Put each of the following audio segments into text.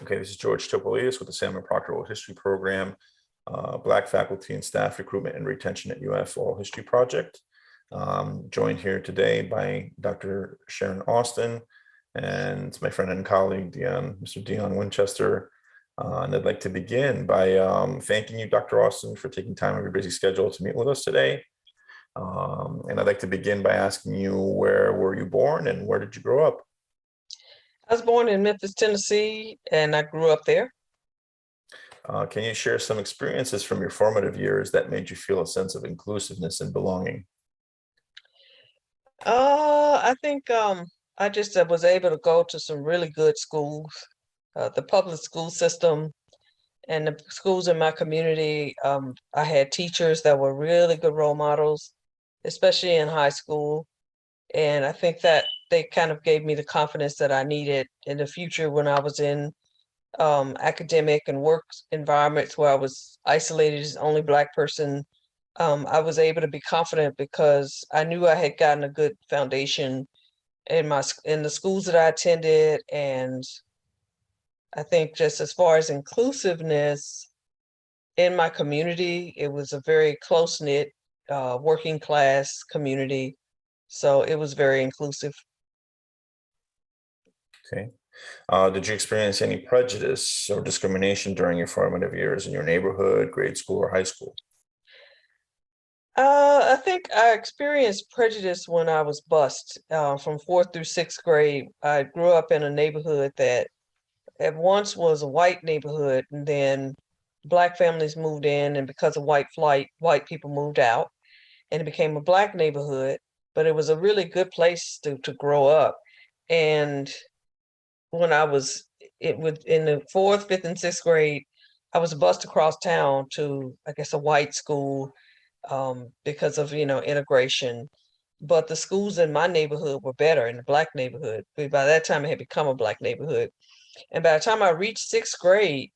Okay, this is George Topalidis with the Salmon Proctor Oral History Program, Black Faculty and Staff Recruitment and Retention at UF Oral History Project. Joined here today by Dr. Sharon Austin and my friend and colleague, Deon, Mr. Deon Winchester. And I'd like to begin by thanking you, Dr. Austin, for taking time out of your busy schedule to meet with us today. And I'd like to begin by asking you, where were you born and where did you grow up? I was born in Memphis, Tennessee, and I grew up there. Can you share some experiences from your formative years that made you feel a sense of inclusiveness and belonging? I think I just was able to go to some really good schools. The public school system and the schools in my community, I had teachers that were really good role models, especially in high school. And I think that they kind of gave me the confidence that I needed in the future when I was in academic and work environments where I was isolated as the only Black person. I was able to be confident because I knew I had gotten a good foundation in the schools that I attended. And I think just as far as inclusiveness in my community, it was a very close-knit working class community. So it was very inclusive. Okay. Did you experience any prejudice or discrimination during your formative years in your neighborhood, grade school, or high school? I think I experienced prejudice when I was bused from 4th through 6th grade. I grew up in a neighborhood that at once was a white neighborhood, and then Black families moved in, and because of white flight, white people moved out, and it became a Black neighborhood. But it was a really good place to grow up. And when I was in the 4th, 5th, and 6th grade, I was bused across town to, I guess, a white school because of integration. But the schools in my neighborhood were better in the Black neighborhood. But by that time, it had become a Black neighborhood. And by the time I reached 6th grade,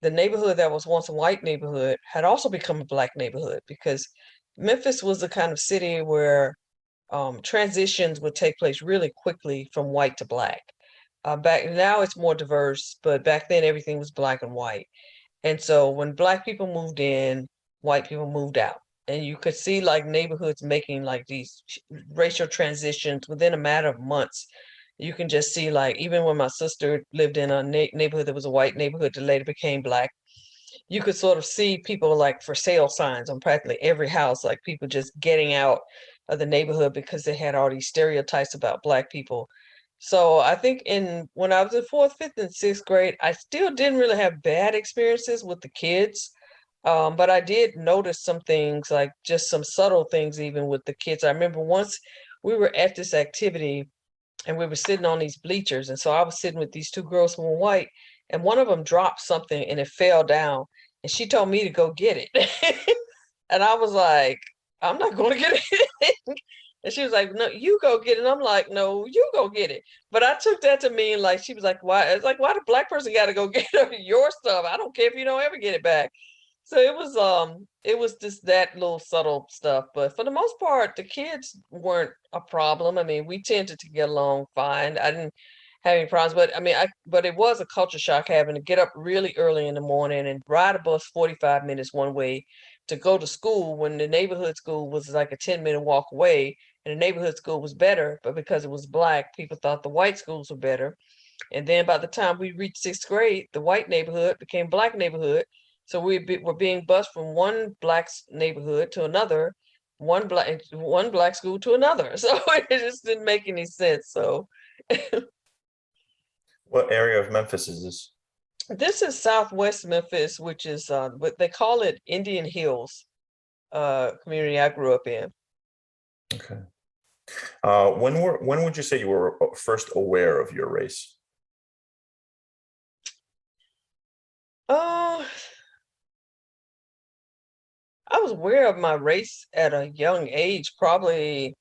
the neighborhood that was once a white neighborhood had also become a Black neighborhood, because Memphis was the kind of city where transitions would take place really quickly from white to Black. Back now it's more diverse, but back then everything was Black and white. And so when Black people moved in, white people moved out. And you could see like neighborhoods making like these racial transitions within a matter of months. You can just see, like, even when my sister lived in a neighborhood that was a white neighborhood that later became Black, you could sort of see people like for sale signs on practically every house, like people just getting out of the neighborhood because they had all these stereotypes about Black people. So I think when I was in 4th, 5th, and 6th grade, I still didn't really have bad experiences with the kids. But I did notice some things, like just some subtle things, even with the kids. I remember once we were at this activity and we were sitting on these bleachers. And so I was sitting with these two girls who were white, and one of them dropped something and it fell down. And she told me to go get it. And I was like, I'm not going to get it. And she was like, no, you go get it. And I'm like, no, you go get it. But I took that to mean, like, she was like, why? It's like, why the Black person got to go get your stuff? I don't care if you don't ever get it back. So it was just that little subtle stuff. But for the most part, the kids weren't a problem. I mean, we tended to get along fine. I didn't have any problems, but I mean, but it was a culture shock having to get up really early in the morning and ride a bus 45 minutes one way to go to school, when the neighborhood school was like a 10-minute walk away, and the neighborhood school was better, but because it was Black, people thought the white schools were better. And then by the time we reached 6th grade, the white neighborhood became Black neighborhood. So were being bused from one Black neighborhood to another, one Black school to another. So it just didn't make any sense. So What area of Memphis is this? this is Southwest Memphis, which is what they call it, Indian Hills community I grew up in. Okay. When would you say you were first aware of your race? Uh, I was aware of my race at a young age. Probably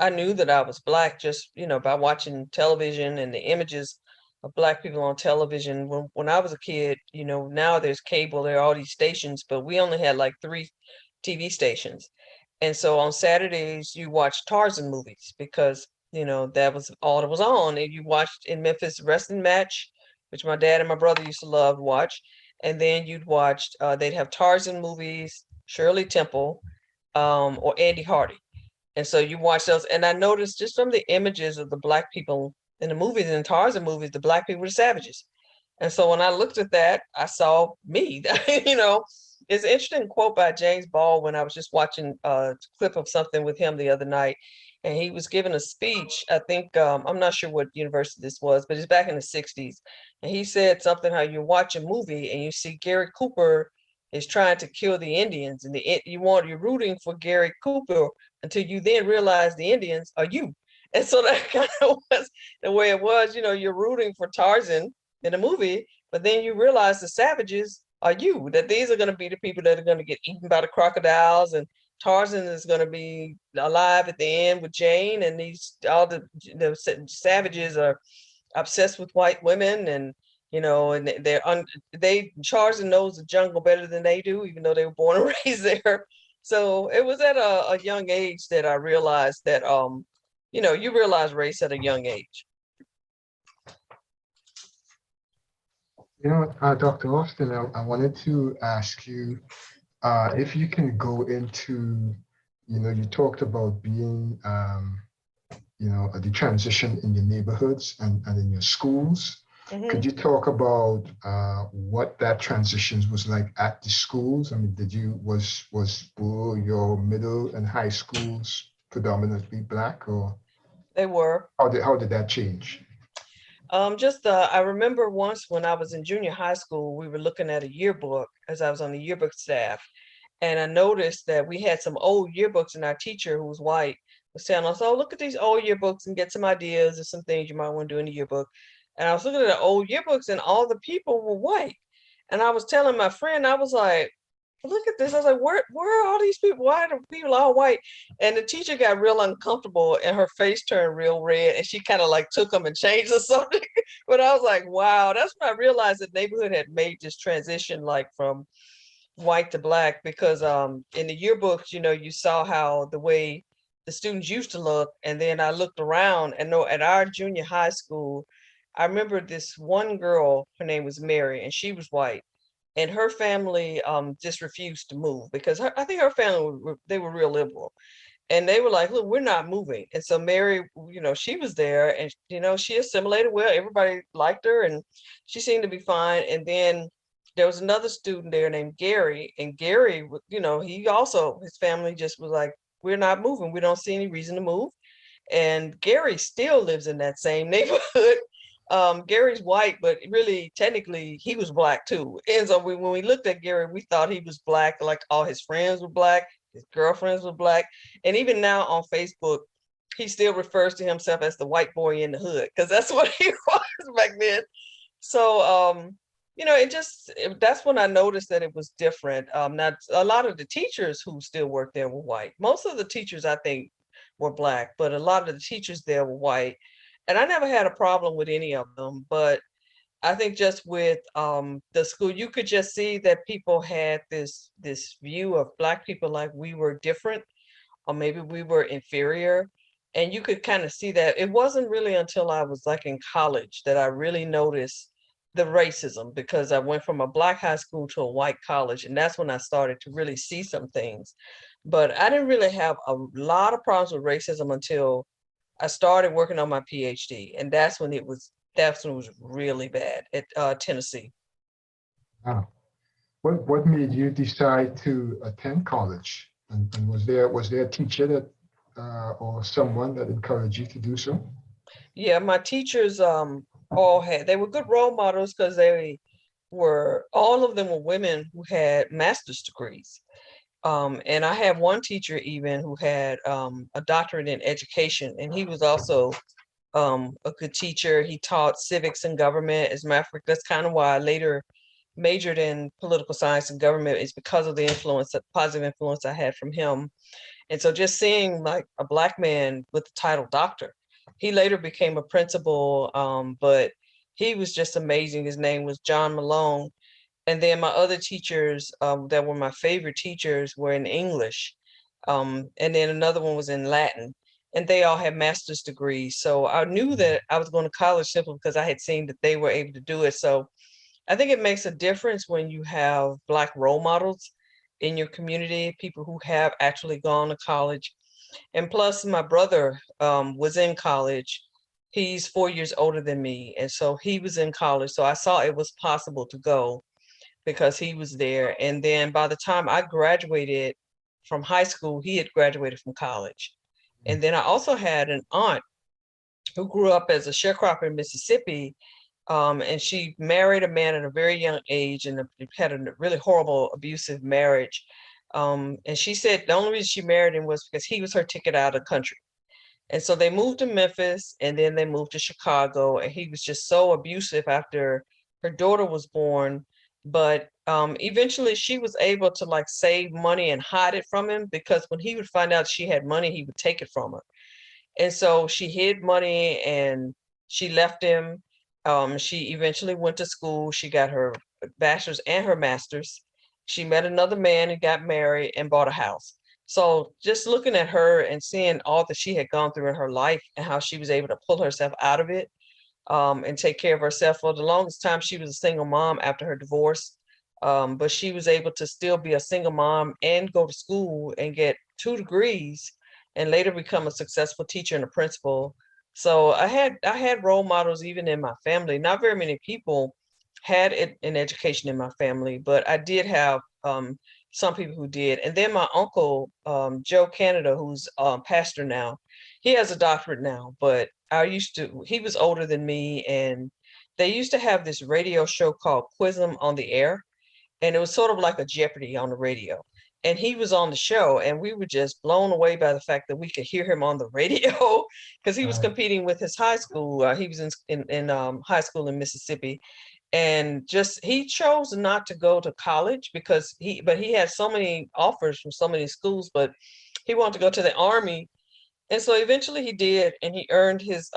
I knew that I was Black just, by watching television and the images of Black people on television. When I was a kid, now there's cable, there are all these stations, but we only had like 3 TV stations. And so on Saturdays, you watched Tarzan movies because, that was all that was on. And you watched in Memphis wrestling match, which my dad and my brother used to love to watch. And then you'd watch, they'd have Tarzan movies, Shirley Temple, or Andy Hardy. And so you watch those, and I noticed just from the images of the black people in the movies, in Tarzan movies, the black people were savages. And so when I looked at that, I saw me. You know, it's an interesting quote by James Baldwin. I was just watching a clip of something with him the other night, and he was giving a speech. I think I'm not sure what university this was, but it's back in the '60s. And he said something how you watch a movie and you see Gary Cooper is trying to kill the Indians, and you're rooting for Gary Cooper until you then realize the Indians are you. And so that kind of was the way it was. You know, you're rooting for Tarzan in a movie, but then you realize the savages are you, that these are going to be the people that are going to get eaten by the crocodiles, and Tarzan is going to be alive at the end with Jane, and all the savages are obsessed with white women, and you know, and Tarzan knows the jungle better than they do, even though they were born and raised there. So it was at a young age that I realized that you know, you realize race at a young age. You know, Dr. Austin, I wanted to ask you if you can go into, you know, you talked about being, you know, the transition in your neighborhoods and in your schools. Could you talk about what that transition was like at the schools? I mean, was all your middle and high schools predominantly Black, or They were. how did that change? I remember once when I was in junior high school, we were looking at a yearbook as I was on the yearbook staff. And I noticed that we had some old yearbooks, and our teacher, who was white, was telling us, oh, look at these old yearbooks and get some ideas of some things you might want to do in the yearbook. And I was looking at the old yearbooks, and all the people were white. And I was telling my friend, I was like, look at this. I was like, where are all these people? Why are the people all white? And the teacher got real uncomfortable, and her face turned real red, and she kind of like took them and changed the subject. But I was like, wow, that's when I realized that neighborhood had made this transition, like from white to Black, because in the yearbooks, you know, you saw how the way the students used to look. And then I looked around, and no, at our junior high school, I remember this one girl, her name was Mary, and she was white. And her family just refused to move because I think her family, they were real liberal. And they were like, look, we're not moving. And so Mary, you know, she was there, and, you know, she assimilated well. Everybody liked her, and she seemed to be fine. And then there was another student there named Gary, and Gary, you know, his family just was like, we're not moving. We don't see any reason to move. And Gary still lives in that same neighborhood. Gary's white, but really, technically, he was Black too. And so when we looked at Gary, we thought he was Black, like all his friends were Black, his girlfriends were Black. And even now on Facebook, he still refers to himself as the white boy in the hood, because that's what he was back then. So, you know, that's when I noticed that it was different. Now, a lot of the teachers who still work there were white. Most of the teachers, I think, were Black, but a lot of the teachers there were white. And I never had a problem with any of them, but I think just with the school, you could just see that people had this view of Black people like we were different, or maybe we were inferior. And you could kind of see that. It wasn't really until I was like in college that I really noticed the racism, because I went from a Black high school to a white college, and that's when I started to really see some things. But I didn't really have a lot of problems with racism until I started working on my PhD, and that's when it was really bad at Tennessee. Wow. What made you decide to attend college? And was there a teacher that or someone that encouraged you to do so? Yeah, my teachers they were good role models, because all of them were women who had master's degrees. And I had one teacher even who had a doctorate in education, and he was also a good teacher. He taught civics and government. As a matter of fact, that's kind of why I later majored in political science and government, is because of the positive influence I had from him. And so just seeing like a Black man with the title doctor, he later became a principal, but he was just amazing. His name was John Malone. And then my other teachers that were my favorite teachers were in English. And then another one was in Latin. and they all had master's degrees. So I knew that I was going to college simply because I had seen that they were able to do it. So I think it makes a difference when you have Black role models in your community, people who have actually gone to college. And plus, my brother was in college. He's 4 years older than me. And so he was in college. So I saw it was possible to go because he was there. And then by the time I graduated from high school, he had graduated from college. And then I also had an aunt who grew up as a sharecropper in Mississippi. And she married a man at a very young age and had a really horrible, abusive marriage. And she said the only reason she married him was because he was her ticket out of the country. And so they moved to Memphis and then they moved to Chicago. And he was just so abusive after her daughter was born. But eventually she was able to like save money and hide it from him, because when he would find out she had money, he would take it from her. And so she hid money and she left him. She eventually went to school. She got her bachelor's and her master's. She met another man and got married and bought a house. So just looking at her and seeing all that she had gone through in her life and how she was able to pull herself out of it, and take care of herself. For the longest time, she was a single mom after her divorce. But she was able to still be a single mom and go to school and get 2 degrees and later become a successful teacher and a principal. So I had role models even in my family. Not very many people had an education in my family, but I did have some people who did. And then my uncle, Joe Canada, who's pastor now, he has a doctorate now, but he was older than me, and they used to have this radio show called Quizem on the Air, and it was sort of like a Jeopardy on the radio. And he was on the show, and we were just blown away by the fact that we could hear him on the radio because he was competing with his high school. He was in high school in Mississippi, and just he chose not to go to college because he had so many offers from so many schools, but he wanted to go to the Army. And so eventually he did, and he earned his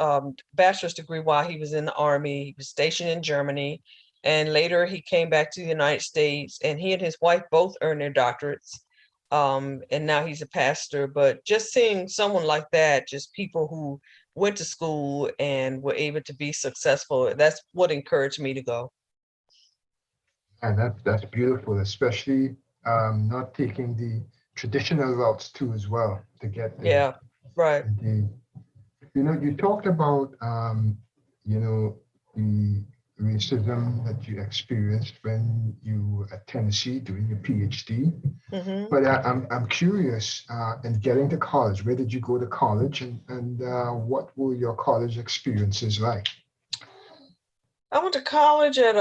bachelor's degree while he was in the Army. He was stationed in Germany, and later he came back to the United States, and he and his wife both earned their doctorates. And now he's a pastor. But just seeing someone like that, just people who went to school and were able to be successful, that's what encouraged me to go. And that's beautiful, especially not taking the traditional routes too as well to get there. Yeah, right. Indeed. You talked about the racism that you experienced when you were at Tennessee doing your PhD. Hmm. But I'm curious, in getting to college, where did you go to college, and what were your college experiences like? I went to college at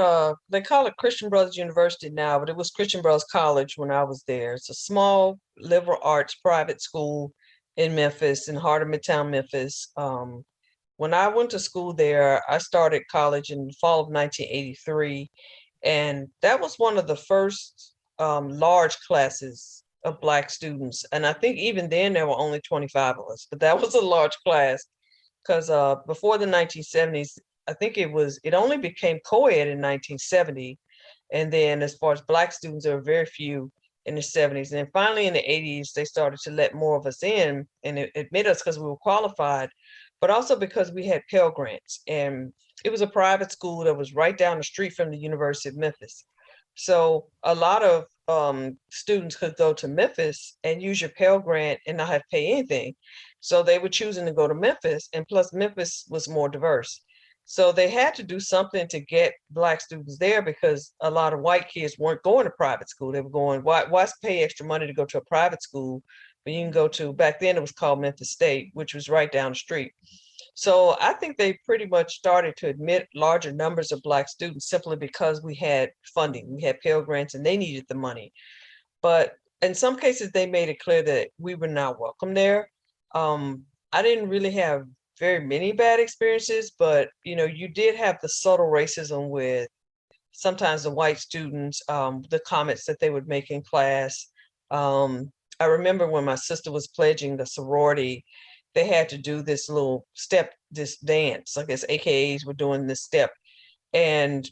they call it Christian Brothers University now, but it was Christian Brothers College when I was there. It's a small liberal arts private school in Memphis, in heart of Midtown Memphis. When I went to school there, I started college in the fall of 1983, and that was one of the first large classes of Black students. And I think even then there were only 25 of us, but that was a large class because before the 1970s, I think it only became co-ed in 1970. And then as far as Black students, there were very few in the 70s. And then finally in the 80s, they started to let more of us in and admit us because we were qualified, but also because we had Pell Grants. And it was a private school that was right down the street from the University of Memphis. So a lot of students could go to Memphis and use your Pell Grant and not have to pay anything. So they were choosing to go to Memphis, and plus Memphis was more diverse. So they had to do something to get Black students there because a lot of white kids weren't going to private school. They were going, why pay extra money to go to a private school when you can go to, back then it was called Memphis State, which was right down the street. So I think they pretty much started to admit larger numbers of Black students simply because we had funding, we had Pell Grants, and they needed the money. But in some cases, they made it clear that we were not welcome there. I didn't really have very many bad experiences, but you did have the subtle racism with sometimes the white students, the comments that they would make in class. I remember when my sister was pledging the sorority, they had to do this little step, this dance. I guess AKAs were doing this step. And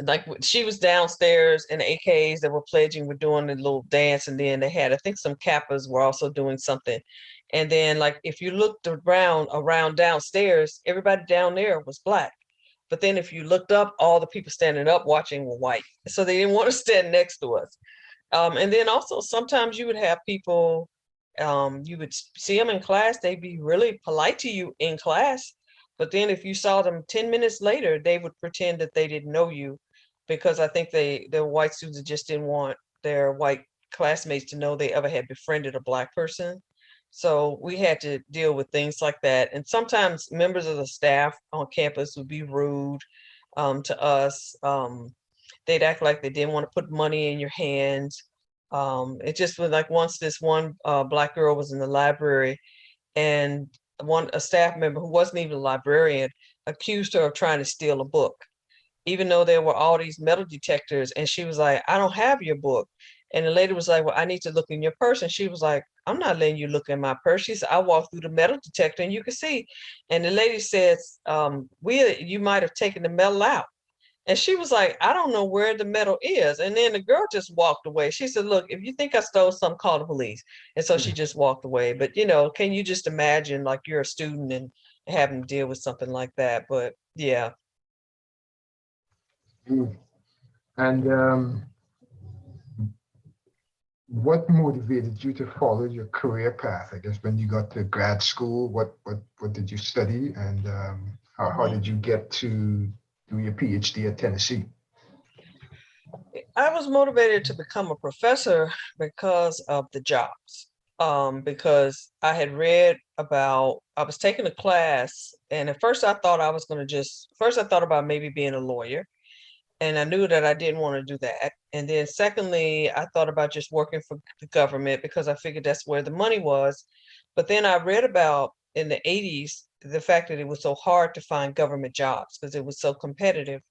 like she was downstairs and the AKs that were pledging were doing a little dance, and then they had, I think, some Kappas were also doing something. And then like if you looked around downstairs, everybody down there was Black. But then if you looked up, all the people standing up watching were white. So they didn't want to stand next to us. And then also sometimes you would have people, you would see them in class, they'd be really polite to you in class. But then if you saw them 10 minutes later, they would pretend that they didn't know you, because I think the white students just didn't want their white classmates to know they ever had befriended a Black person. So we had to deal with things like that. And sometimes members of the staff on campus would be rude to us. They'd act like they didn't want to put money in your hands. It just was like once this one Black girl was in the library, and a staff member who wasn't even a librarian accused her of trying to steal a book, even though there were all these metal detectors. And she was like, I don't have your book. And the lady was like, well, I need to look in your purse. And she was like, I'm not letting you look in my purse. She said, I walked through the metal detector and you can see. And the lady says, you might have taken the metal out. And she was like, I don't know where the metal is. And then the girl just walked away. She said, look, if you think I stole something, call the police. And so she just walked away. But, can you just imagine, like, you're a student and having to deal with something like that? But yeah. And what motivated you to follow your career path? I guess when you got to grad school, what did you study, and how did you get to do your PhD at Tennessee? I was motivated to become a professor because of the jobs. Because I had read about, I was taking a class, and at first I thought I was going to first I thought about maybe being a lawyer, and I knew that I didn't want to do that. And then secondly, I thought about just working for the government because I figured that's where the money was. But then I read about in the 80s, the fact that it was so hard to find government jobs because it was so competitive.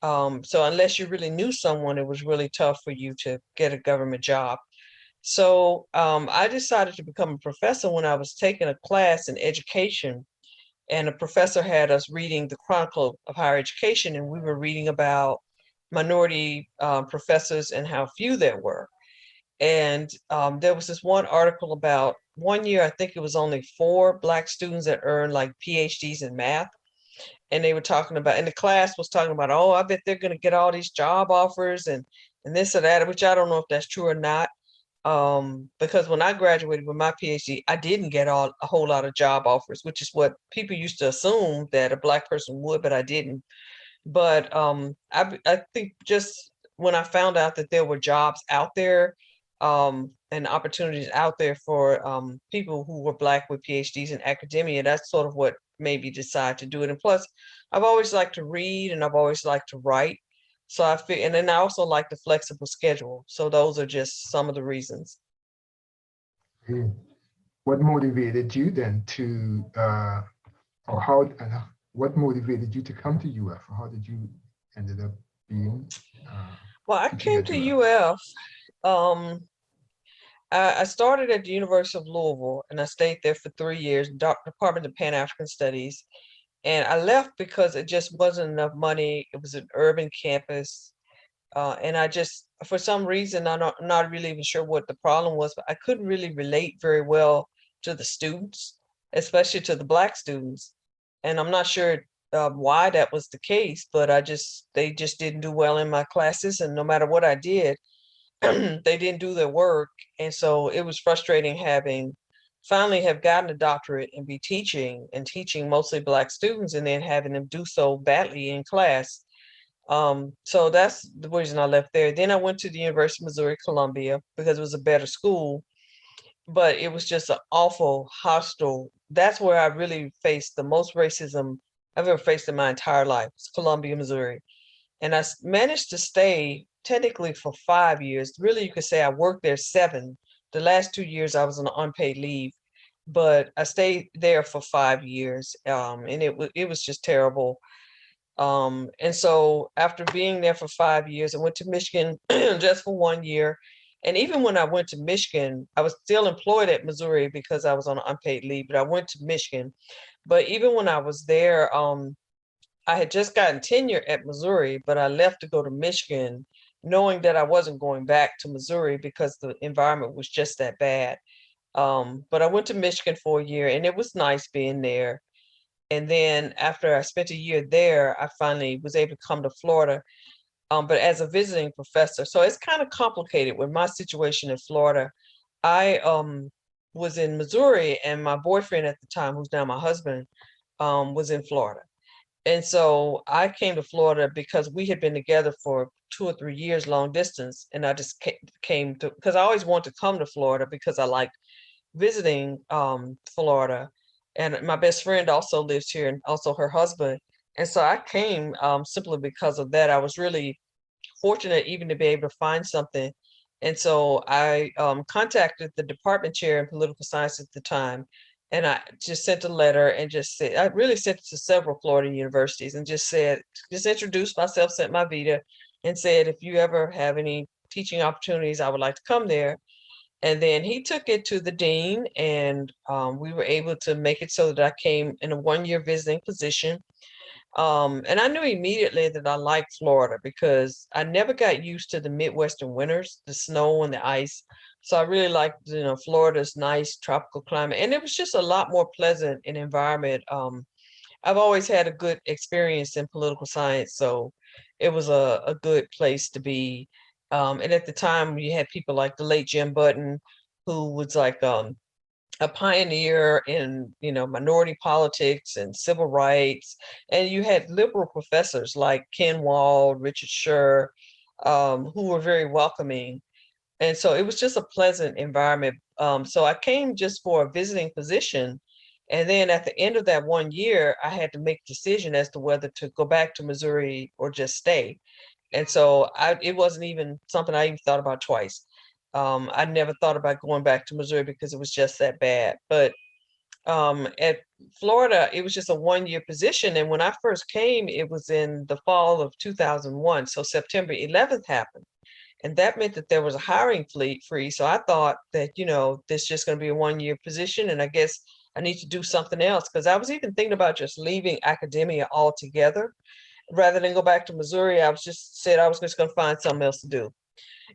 So unless you really knew someone, it was really tough for you to get a government job. So I decided to become a professor when I was taking a class in education, and the professor had us reading the Chronicle of Higher Education, and we were reading about minority professors and how few there were. And there was this one article about one year, I think it was only 4 Black students that earned like PhDs in math. And they were talking about, and the class was talking about, oh, I bet they're going to get all these job offers and this or that, which I don't know if that's true or not. Because when I graduated with my PhD, I didn't get a whole lot of job offers, which is what people used to assume that a Black person would, but I didn't. But I think just when I found out that there were jobs out there and opportunities out there for people who were Black with PhDs in academia, that's sort of what made me decide to do it. And plus, I've always liked to read and I've always liked to write. So and then I also like the flexible schedule. So those are just some of the reasons. What motivated you then to, or how, what motivated you to come to UF? Or how did you ended up being? Well, I came to UF. I started at the University of Louisville and I stayed there for 3 years, Department of Pan-African Studies. And I left because it just wasn't enough money. It was an urban campus. And I just, for some reason, I'm not really even sure what the problem was, but I couldn't really relate very well to the students, especially to the Black students. And I'm not sure why that was the case, but they just didn't do well in my classes. And no matter what I did, they didn't do their work. And so it was frustrating finally have gotten a doctorate and be teaching mostly Black students and then having them do so badly in class. So that's the reason I left there. Then I went to the University of Missouri, Columbia, because it was a better school, but it was just an awful hostile. That's where I really faced the most racism I've ever faced in my entire life. It's Columbia, Missouri. And I managed to stay technically for 5 years. Really, you could say I worked there 7. The last 2 years I was on unpaid leave, but I stayed there for 5 years. And it was just terrible. And so after being there for 5 years, I went to Michigan just for 1 year. And even when I went to Michigan, I was still employed at Missouri because I was on unpaid leave, but I went to Michigan. But even when I was there, I had just gotten tenure at Missouri, but I left to go to Michigan, knowing that I wasn't going back to Missouri because the environment was just that bad. But I went to Michigan for a year, and it was nice being there. And then after I spent a year there, I finally was able to come to Florida, but as a visiting professor. So it's kind of complicated with my situation in Florida. I was in Missouri, and my boyfriend at the time, who's now my husband, was in Florida. And so I came to Florida because we had been together for 2 or 3 years, long distance. And I just came to, because I always wanted to come to Florida because I like visiting Florida. And my best friend also lives here, and also her husband. And so I came simply because of that. I was really fortunate even to be able to find something. And so I contacted the department chair in political science at the time. And I just sent a letter and just said, I really sent it to several Florida universities and just said, just introduced myself, sent my vita, and said, if you ever have any teaching opportunities, I would like to come there. And then he took it to the dean, and we were able to make it so that I came in a 1-year visiting position. And I knew immediately that I liked Florida because I never got used to the Midwestern winters, the snow and the ice. So I really liked, Florida's nice tropical climate, and it was just a lot more pleasant in environment. I've always had a good experience in political science, so it was a good place to be. And at the time, you had people like the late Jim Button, who was like a pioneer in minority politics and civil rights, and you had liberal professors like Ken Wald, Richard Scher, who were very welcoming, and so it was just a pleasant environment. So I came just for a visiting position, and then at the end of that 1 year, I had to make a decision as to whether to go back to Missouri or just stay. And so it wasn't even something I even thought about twice. I never thought about going back to Missouri because it was just that bad. But at Florida, it was just a 1-year position. And when I first came, it was in the fall of 2001. So September 11th happened. And that meant that there was a hiring freeze. So I thought that, this is just going to be a 1-year position. And I guess I need to do something else, because I was even thinking about just leaving academia altogether. Rather than go back to Missouri, I was just said I was just going to find something else to do.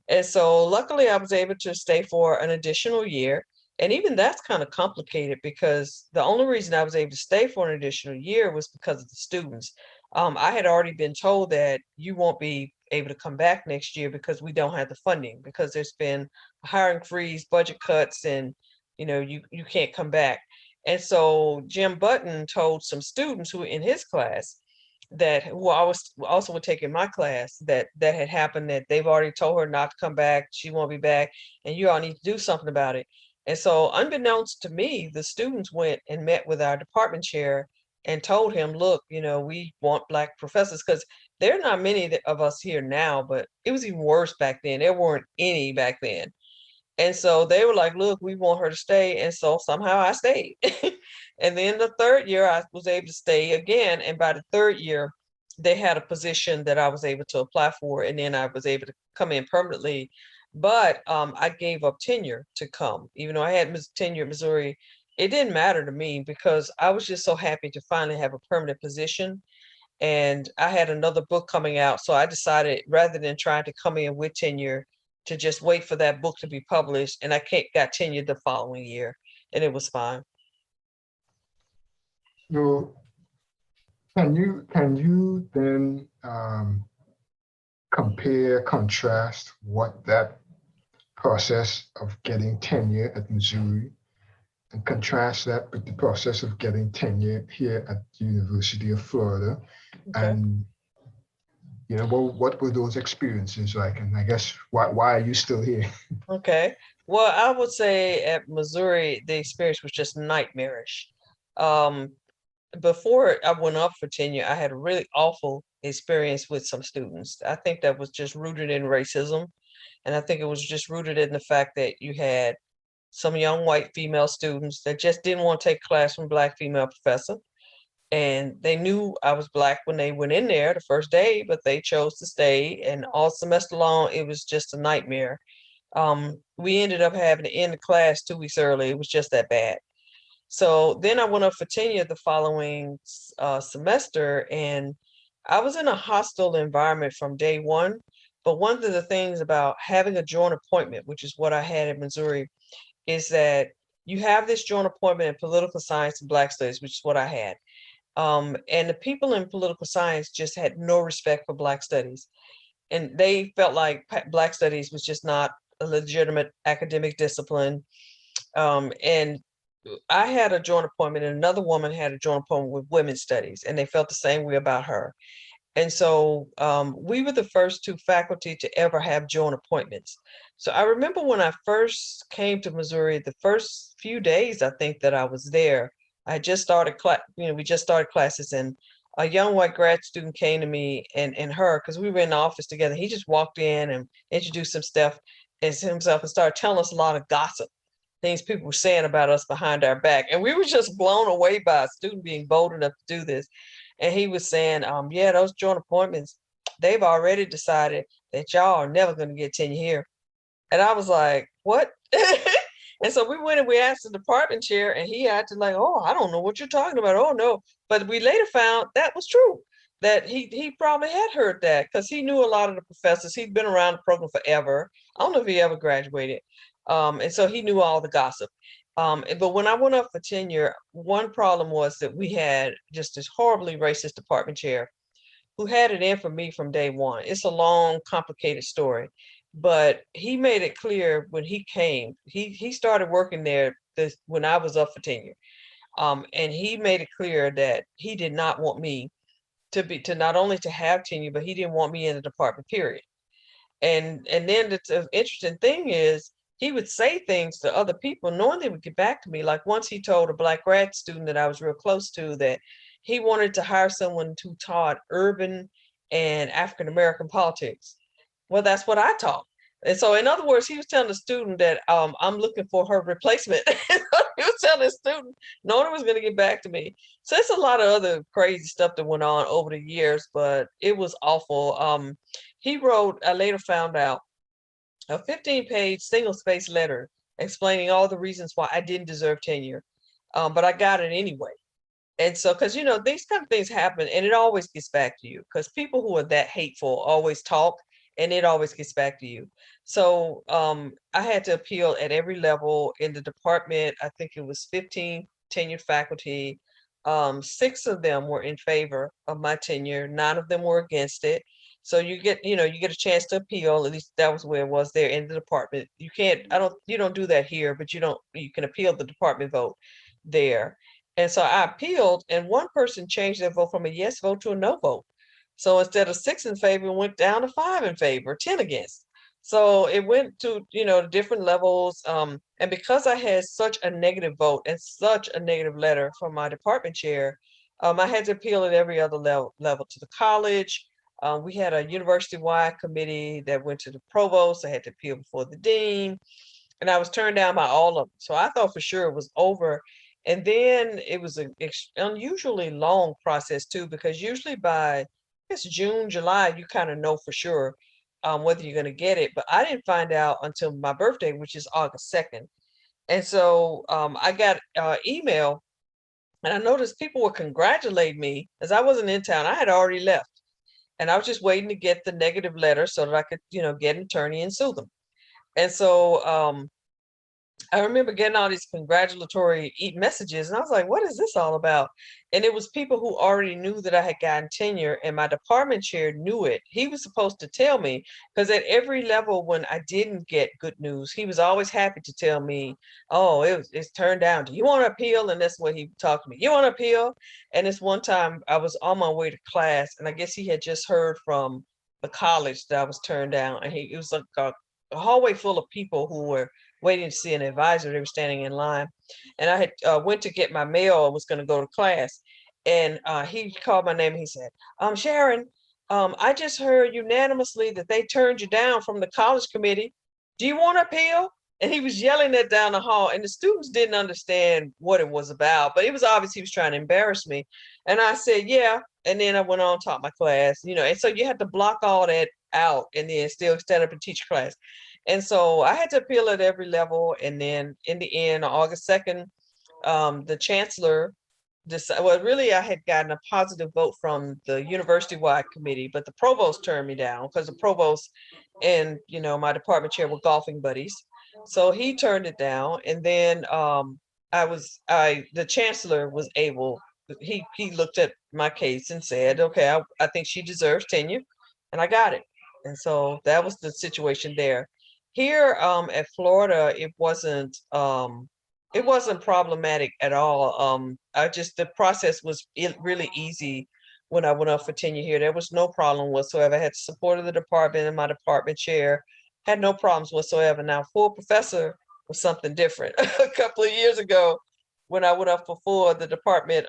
And so luckily I was able to stay for an additional year. And even that's kind of complicated because the only reason I was able to stay for an additional year was because of the students. I had already been told that you won't be able to come back next year because we don't have the funding, because there's been a hiring freeze, budget cuts, and you can't come back. And so Jim Button told some students who were in his class, that who I was also would take in my class, that had happened, that they've already told her not to come back, she won't be back, and you all need to do something about it. And so unbeknownst to me, the students went and met with our department chair and told him, look, we want Black professors, because there are not many of us here now, but it was even worse back then. There weren't any back then. And so they were like, look, we want her to stay. And so somehow I stayed. And then the third year I was able to stay again. And by the third year, they had a position that I was able to apply for. And then I was able to come in permanently. But I gave up tenure to come. Even though I had tenure at Missouri, it didn't matter to me because I was just so happy to finally have a permanent position. And I had another book coming out. So I decided, rather than trying to come in with tenure, to just wait for that book to be published. And I got tenured the following year, and it was fine. So can you then compare, contrast what that process of getting tenure at Missouri, and contrast that with the process of getting tenure here at the University of Florida? Okay. And what were those experiences like? And I guess why are you still here? Okay. Well, I would say at Missouri, the experience was just nightmarish. Before I went up for tenure, I had a really awful experience with some students. I think that was just rooted in racism. And I think it was just rooted in the fact that you had some young white female students that just didn't want to take class from a Black female professor. And they knew I was Black when they went in there the first day, but they chose to stay. And all semester long, it was just a nightmare. We ended up having to end the class 2 weeks early. It was just that bad. So then I went up for tenure the following semester, and I was in a hostile environment from day one. But one of the things about having a joint appointment, which is what I had in Missouri, is that you have this joint appointment in political science and Black studies, which is what I had. And the people in political science just had no respect for Black studies. And they felt like Black studies was just not a legitimate academic discipline. And I had a joint appointment, and another woman had a joint appointment with women's studies, and they felt the same way about her. And so we were the first two faculty to ever have joint appointments. So I remember when I first came to Missouri, the first few days I think that I was there, I just started we just started classes, and a young white grad student came to me and her, because we were in the office together. He just walked in and introduced himself and started telling us a lot of gossip, things people were saying about us behind our back. And we were just blown away by a student being bold enough to do this. And he was saying, yeah, those joint appointments, they've already decided that y'all are never going to get tenure here. And I was like, what? And so we went and we asked the department chair, and he acted like, oh, I don't know what you're talking about. Oh, no. But we later found that was true, that he probably had heard that, because he knew a lot of the professors. He'd been around the program forever. I don't know if he ever graduated. And so he knew all the gossip. But when I went up for tenure, one problem was that we had just this horribly racist department chair who had it in for me from day one. It's a long, complicated story, but he made it clear when he came. He started working there when I was up for tenure, and he made it clear that he did not want me to not only to have tenure, but he didn't want me in the department, period. And then the interesting thing is, he would say things to other people knowing they would get back to me. Like once he told a Black grad student that I was real close to that he wanted to hire someone who taught urban and African-American politics. Well, that's what I taught. And so in other words, he was telling the student that I'm looking for her replacement. He was telling the student, knowing it was going to get back to me. So it's a lot of other crazy stuff that went on over the years, but it was awful. He wrote, I later found out, a 15-page single-spaced letter explaining all the reasons why I didn't deserve tenure, but I got it anyway. And so, because these kind of things happen, and it always gets back to you, because people who are that hateful always talk, and it always gets back to you. So I had to appeal at every level in the department. I think it was 15 tenured faculty. 6 of them were in favor of my tenure. 9 of them were against it. So you get a chance to appeal. At least that was where it was there in the department. You don't do that here, but you can appeal the department vote there. And so I appealed, and one person changed their vote from a yes vote to a no vote. So instead of 6 in favor, it went down to 5 in favor, 10 against. So it went to, different levels. And because I had such a negative vote and such a negative letter from my department chair, I had to appeal at every other level to the college. We had a university-wide committee that went to the provost. I had to appeal before the dean, and I was turned down by all of them. So I thought for sure it was over. And then it was an unusually long process too, because usually by June, July, you kind of know for sure whether you're going to get it. But I didn't find out until my birthday, which is August 2nd. And so I got email, and I noticed people were congratulating me as I wasn't in town. I had already left. And I was just waiting to get the negative letter so that I could, get an attorney and sue them. And so I remember getting all these congratulatory messages, and I was like, what is this all about? And it was people who already knew that I had gotten tenure, and my department chair knew it. He was supposed to tell me, because at every level when I didn't get good news, he was always happy to tell me, oh, it's turned down. Do you want to appeal? And that's what he talked to me. You want to appeal? And this one time I was on my way to class, and I guess he had just heard from the college that I was turned down. And it was like a hallway full of people who were waiting to see an advisor. They were standing in line, and I had went to get my mail and was going to go to class, and he called my name and he said, Sharon, I just heard unanimously that they turned you down from the college committee. Do you want to appeal? And he was yelling that down the hall, and the students didn't understand what it was about, but it was obvious he was trying to embarrass me. And I said, yeah. And then I went on, taught my class, and so you had to block all that out and then still stand up and teach class. And so I had to appeal at every level. And then in the end, on August 2nd, the chancellor decided, well, really, I had gotten a positive vote from the university-wide committee, but the provost turned me down because the provost and, my department chair were golfing buddies. So he turned it down. And then the chancellor was able, he looked at my case and said, okay, I think she deserves tenure, and I got it. And so that was the situation there. Here at Florida, it wasn't problematic at all. The process was really easy when I went up for tenure here. There was no problem whatsoever. I had the support of the department, and my department chair had no problems whatsoever. Now, full professor was something different. A couple of years ago, when I went up for full, the department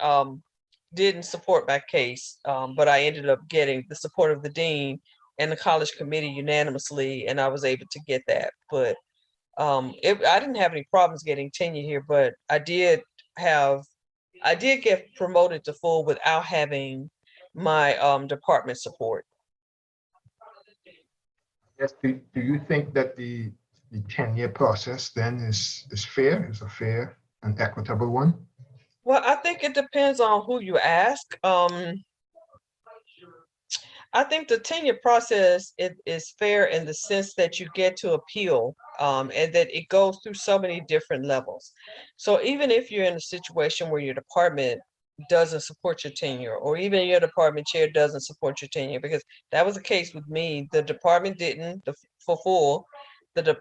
didn't support my case, but I ended up getting the support of the dean and the college committee unanimously, and I was able to get that. But I didn't have any problems getting tenure here, but I did get promoted to full without having my department support. Yes, do you think that the tenure process then is fair, is a fair and equitable one? Well, I think it depends on who you ask. I think the tenure process is fair in the sense that you get to appeal, and that it goes through so many different levels. So even if you're in a situation where your department doesn't support your tenure, or even your department chair doesn't support your tenure, because that was the case with me. The department didn't, for full,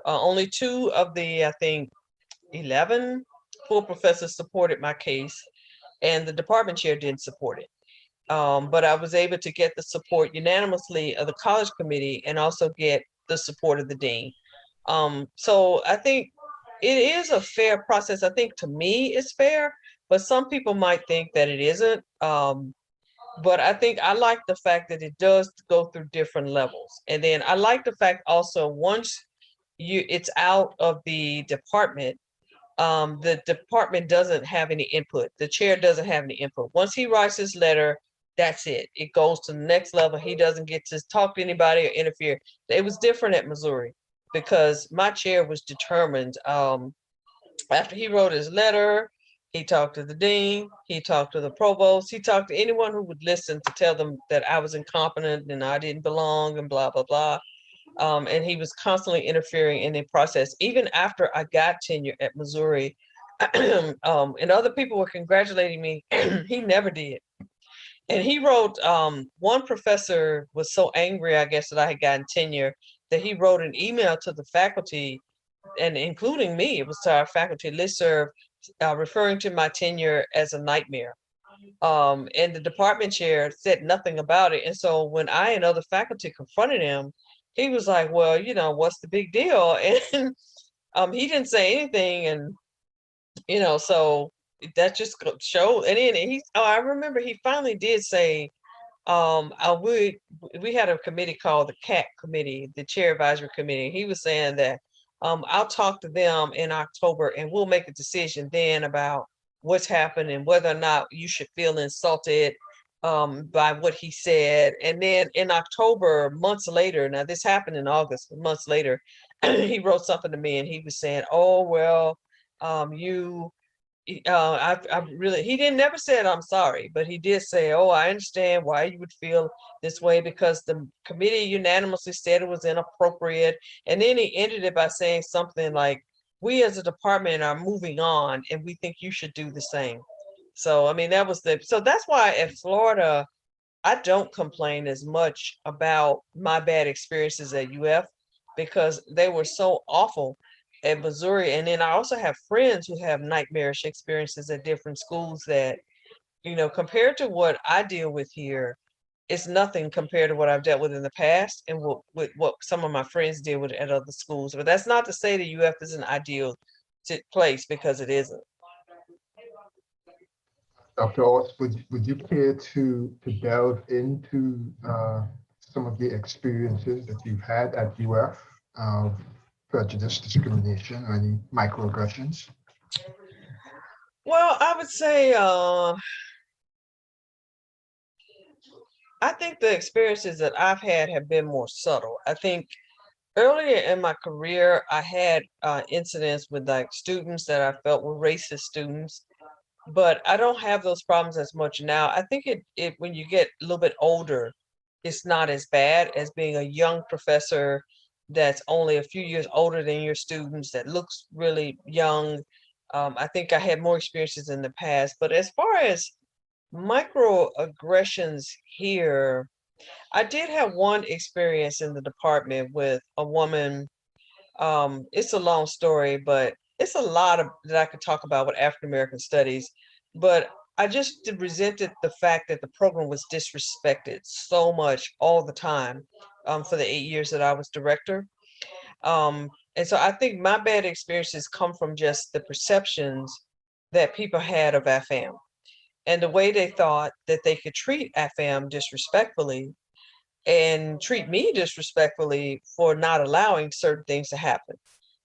only 2 of the, I think, 11 full professors supported my case, and the department chair didn't support it. But I was able to get the support unanimously of the college committee and also get the support of the dean. So I think it is a fair process. I think to me it's fair, but some people might think that it isn't. But I think I like the fact that it does go through different levels. And then I like the fact also, once it's out of the department doesn't have any input. The chair doesn't have any input. Once he writes his letter, that's it. It goes to the next level. He doesn't get to talk to anybody or interfere. It was different at Missouri because my chair was determined. After he wrote his letter, he talked to the dean, he talked to the provost, he talked to anyone who would listen to tell them that I was incompetent and I didn't belong and blah, blah, blah. And he was constantly interfering in the process. Even after I got tenure at Missouri, and other people were congratulating me, he never did. And he wrote, one professor was so angry, I guess, that I had gotten tenure, that he wrote an email to the faculty, and including me, it was to our faculty listserv, referring to my tenure as a nightmare. And the department chair said nothing about it. And so when I and other faculty confronted him, he was like, well, what's the big deal? And he didn't say anything. And, so that just showed. And then I remember he finally did say, we had a committee called the CAT committee, the chair advisory committee. He was saying that I'll talk to them in October and we'll make a decision then about what's happened and whether or not you should feel insulted by what he said. And then in October, months later, now this happened in August, months later, he wrote something to me and he was saying, oh, well, I really, he didn't never said I'm sorry, but he did say, oh, I understand why you would feel this way because the committee unanimously said it was inappropriate. And then he ended it by saying something like, we as a department are moving on and we think you should do the same. So, I mean, so that's why at Florida, I don't complain as much about my bad experiences at UF because they were so awful at Missouri. And then I also have friends who have nightmarish experiences at different schools that, compared to what I deal with here, it's nothing compared to what I've dealt with in the past and with what some of my friends deal with at other schools. But that's not to say that UF is an ideal place, because it isn't. Dr. Oss, would you care to delve into some of the experiences that you've had at UF of prejudice, discrimination, or any microaggressions? Well, I would say I think the experiences that I've had have been more subtle. I think earlier in my career, I had incidents with like students that I felt were racist students. but I don't have those problems as much now. I think it when you get a little bit older, it's not as bad as being a young professor that's only a few years older than your students that looks really young. I think I had more experiences in the past, but as far as microaggressions here, I did have one experience in the department with a woman. It's a long story, but it's a lot of that I could talk about with African American studies. But I just resented the fact that the program was disrespected so much all the time for the 8 years that I was director. And so I think my bad experiences come from just the perceptions that people had of AFAM and the way they thought that they could treat AFAM disrespectfully and treat me disrespectfully for not allowing certain things to happen.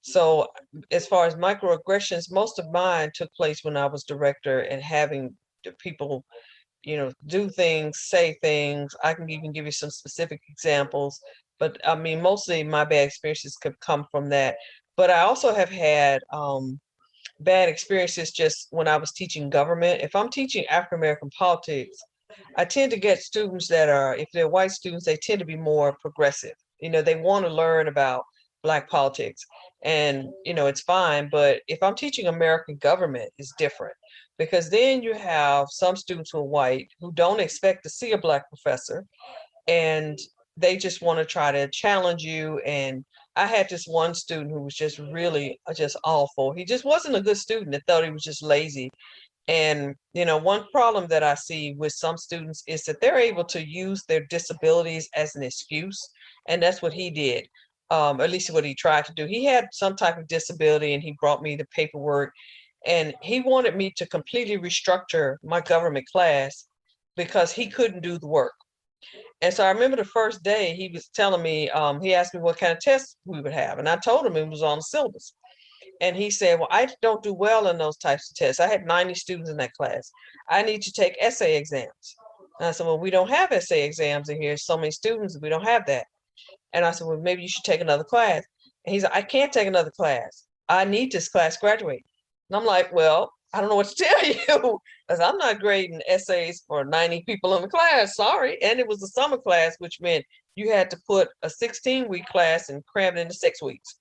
So as far as microaggressions, most of mine took place when I was director and having the people, do things, say things. I can even give you some specific examples, but I mean, mostly my bad experiences could come from that. But I also have had bad experiences just when I was teaching government. If I'm teaching African American politics, I tend to get students that are, if they're white students, they tend to be more progressive. They want to learn about Black politics. And, it's fine. But if I'm teaching American government, it's different because then you have some students who are white who don't expect to see a Black professor and they just want to try to challenge you. And I had this one student who was just really just awful. He just wasn't a good student. That thought he was just lazy. And, one problem that I see with some students is that they're able to use their disabilities as an excuse. And that's what he did, at least what he tried to do. He had some type of disability and he brought me the paperwork and he wanted me to completely restructure my government class because he couldn't do the work. And so I remember the first day he was telling me, he asked me what kind of tests we would have. And I told him it was on the syllabus. And he said, well, I don't do well in those types of tests. I had 90 students in that class. I need to take essay exams. And I said, well, we don't have essay exams in here. So many students, we don't have that. And I said, well, maybe you should take another class. And he's like, I can't take another class. I need this class graduate. And I'm like, well, I don't know what to tell you because I'm not grading essays for 90 people in the class. Sorry. And it was a summer class, which meant you had to put a 16-week class and cram it into 6 weeks.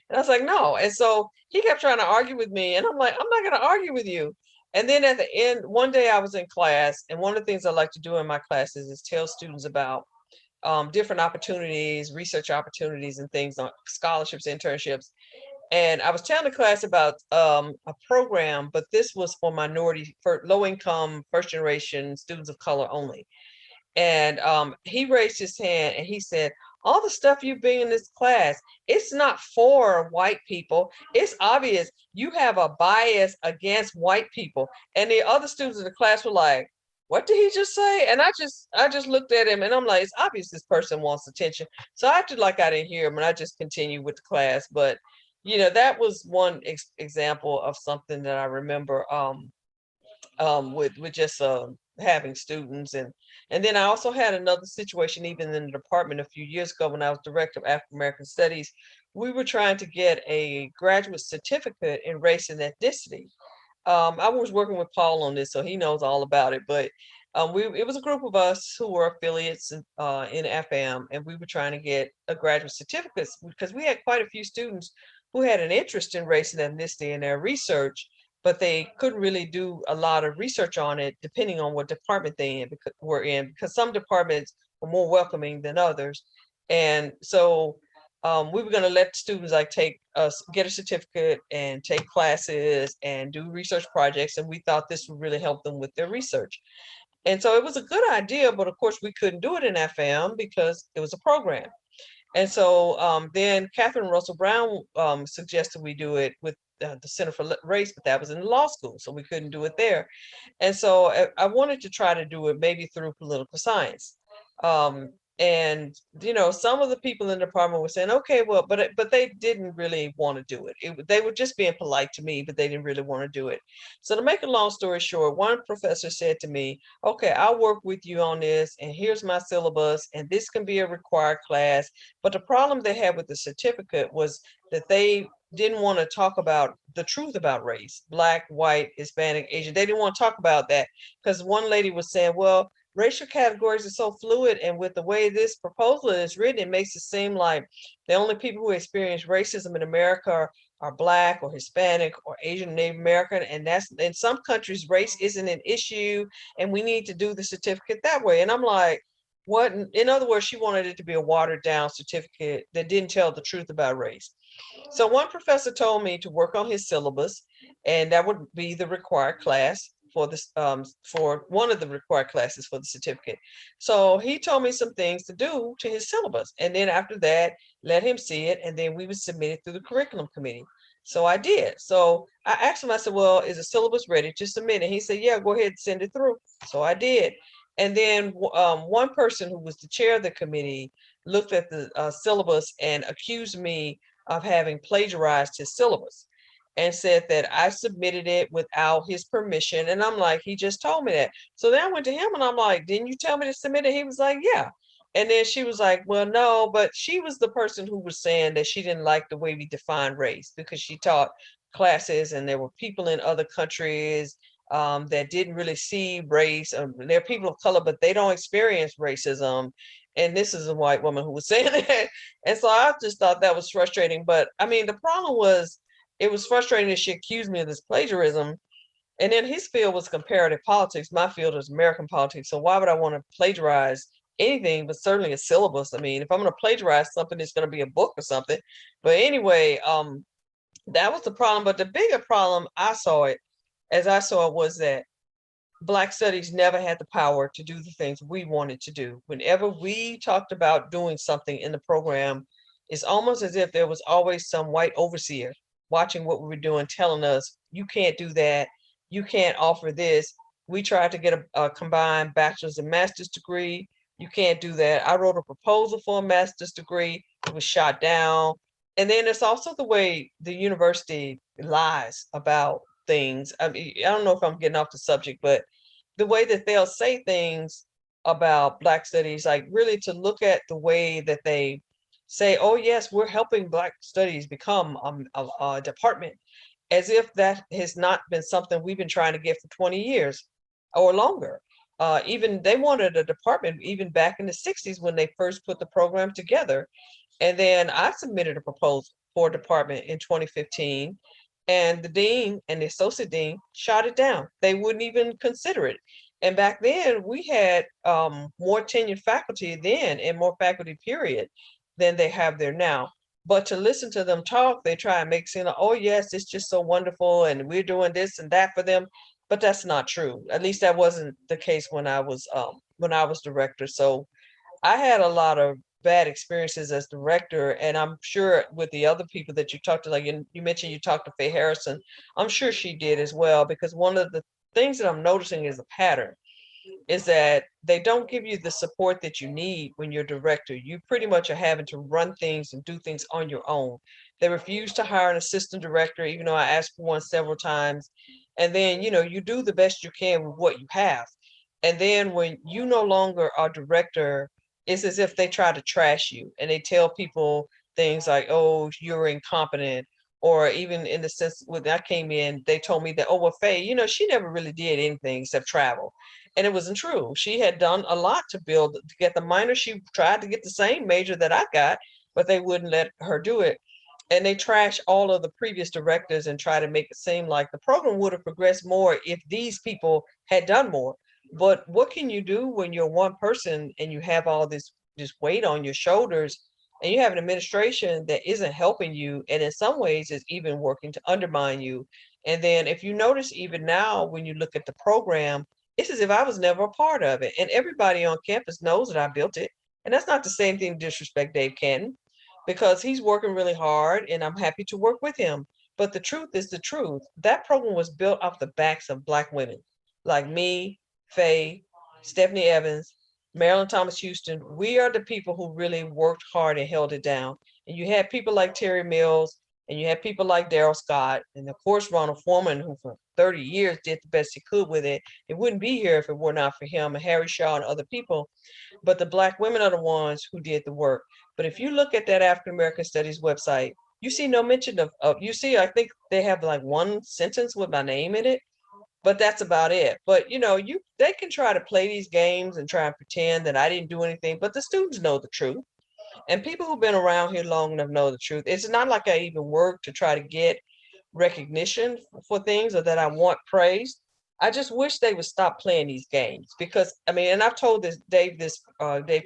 And I was like, no. And so he kept trying to argue with me. And I'm like, I'm not going to argue with you. And then at the end, one day I was in class. And one of the things I like to do in my classes is tell students about different opportunities, research opportunities and things on scholarships, internships. And I was telling the class about a program, but this was for low income, first generation students of color only. And he raised his hand and he said, all the stuff you bring in this class, it's not for white people. It's obvious you have a bias against white people. And the other students in the class were like, what did he just say? And I just looked at him and I'm like, it's obvious this person wants attention. So I acted like I didn't hear him and I just continued with the class. But, that was one example of something that I remember with just having students. And then I also had another situation even in the department a few years ago when I was director of African American Studies. We were trying to get a graduate certificate in race and ethnicity. I was working with Paul on this, so he knows all about it. But it was a group of us who were affiliates in AFAM, and we were trying to get a graduate certificate because we had quite a few students who had an interest in race and ethnicity in their research, but they couldn't really do a lot of research on it depending on what department they were in, because some departments were more welcoming than others. And so we were going to let students get a certificate and take classes and do research projects. And we thought this would really help them with their research. And so it was a good idea, but of course we couldn't do it in FM because it was a program. And so then Catherine Russell Brown suggested we do it with the Center for Race, but that was in the law school, so we couldn't do it there. And so I wanted to try to do it maybe through political science. And some of the people in the department were saying, okay, well, but they didn't really want to do it. They were just being polite to me, but they didn't really want to do it. So to make a long story short, one professor said to me, okay, I'll work with you on this, and here's my syllabus, and this can be a required class. But the problem they had with the certificate was that they didn't want to talk about the truth about race, Black, white, Hispanic, Asian. They didn't want to talk about that because one lady was saying, well, racial categories are so fluid, and with the way this proposal is written, it makes it seem like the only people who experience racism in America are Black or Hispanic or Asian, Native American, and that's in some countries race isn't an issue, and we need to do the certificate that way. And I'm like, what? In other words, she wanted it to be a watered down certificate that didn't tell the truth about race. So one professor told me to work on his syllabus, and that would be the required class for this for one of the required classes for the certificate. So he told me some things to do to his syllabus, and then after that, let him see it, and then we would submit it through the curriculum committee. So I did. So I asked him, I said, well, is the syllabus ready to submit? And he said, yeah, go ahead and send it through. So I did. And then one person who was the chair of the committee looked at the syllabus and accused me of having plagiarized his syllabus and said that I submitted it without his permission. And I'm like, he just told me that. So then I went to him and I'm like, didn't you tell me to submit it? He was like, yeah. And then she was like, well, no, but she was the person who was saying that she didn't like the way we define race because she taught classes and there were people in other countries that didn't really see race. They're people of color, but they don't experience racism. And this is a white woman who was saying that. And so I just thought that was frustrating. But I mean, the problem was, it was frustrating that she accused me of this plagiarism. And then his field was comparative politics. My field is American politics. So why would I want to plagiarize anything, but certainly a syllabus? I mean, if I'm going to plagiarize something, it's going to be a book or something. But anyway, that was the problem. But the bigger problem as I saw it, was that Black studies never had the power to do the things we wanted to do. Whenever we talked about doing something in the program, it's almost as if there was always some white overseer watching what we were doing, telling us, you can't do that, you can't offer this. We tried to get a combined bachelor's and master's degree. You can't do that. I wrote a proposal for a master's degree. It was shot down. And then it's also the way the university lies about things. I mean, I don't know if I'm getting off the subject, but the way that they'll say things about Black studies, like really to look at the way that they say, oh yes, we're helping Black studies become a department, as if that has not been something we've been trying to get for 20 years or longer. Even they wanted a department even back in the 60s when they first put the program together. And then I submitted a proposal for a department in 2015, and the dean and the associate dean shot it down. They wouldn't even consider it. And back then we had more tenured faculty then and more faculty period than they have there now. But to listen to them talk, they try and make seem like, oh yes, it's just so wonderful and we're doing this and that for them. But that's not true. At least that wasn't the case when I was director. So I had a lot of bad experiences as director, and I'm sure with the other people that you talked to, like you mentioned you talked to Faye Harrison, I'm sure she did as well, because one of the things that I'm noticing is a pattern is that they don't give you the support that you need when you're director. You pretty much are having to run things and do things on your own. They refuse to hire an assistant director, even though I asked for one several times. And then, you do the best you can with what you have. And then when you no longer are director, it's as if they try to trash you and they tell people things like, oh, you're incompetent. Or even in the sense when I came in, they told me that, oh, well, Faye, she never really did anything except travel. And it wasn't true. She had done a lot to get the minor. She tried to get the same major that I got, but they wouldn't let her do it. And they trash all of the previous directors and try to make it seem like the program would have progressed more if these people had done more. But what can you do when you're one person and you have all this weight on your shoulders, and you have an administration that isn't helping you, and in some ways is even working to undermine you? And then if you notice, even now when you look at the program, it's as if I was never a part of it. And everybody on campus knows that I built it. And that's not the same thing to disrespect Dave Canton, because he's working really hard and I'm happy to work with him. But the truth is the truth. That program was built off the backs of Black women like me, Faye, Stephanie Evans, Marilyn Thomas Houston. We are the people who really worked hard and held it down. And you had people like Terry Mills, and you had people like Daryl Scott, and of course Ronald Foreman, who for 30 years did the best he could with it. It wouldn't be here if it were not for him, and Harry Shaw and other people. But the Black women are the ones who did the work. But if you look at that African American Studies website, you see no mention of you see, I think they have like one sentence with my name in it, but that's about it. But they can try to play these games and try and pretend that I didn't do anything, but the students know the truth. And people who've been around here long enough know the truth. It's not like I even work to try to get recognition for things or that I want praise. I just wish they would stop playing these games because I mean, and I've told Dave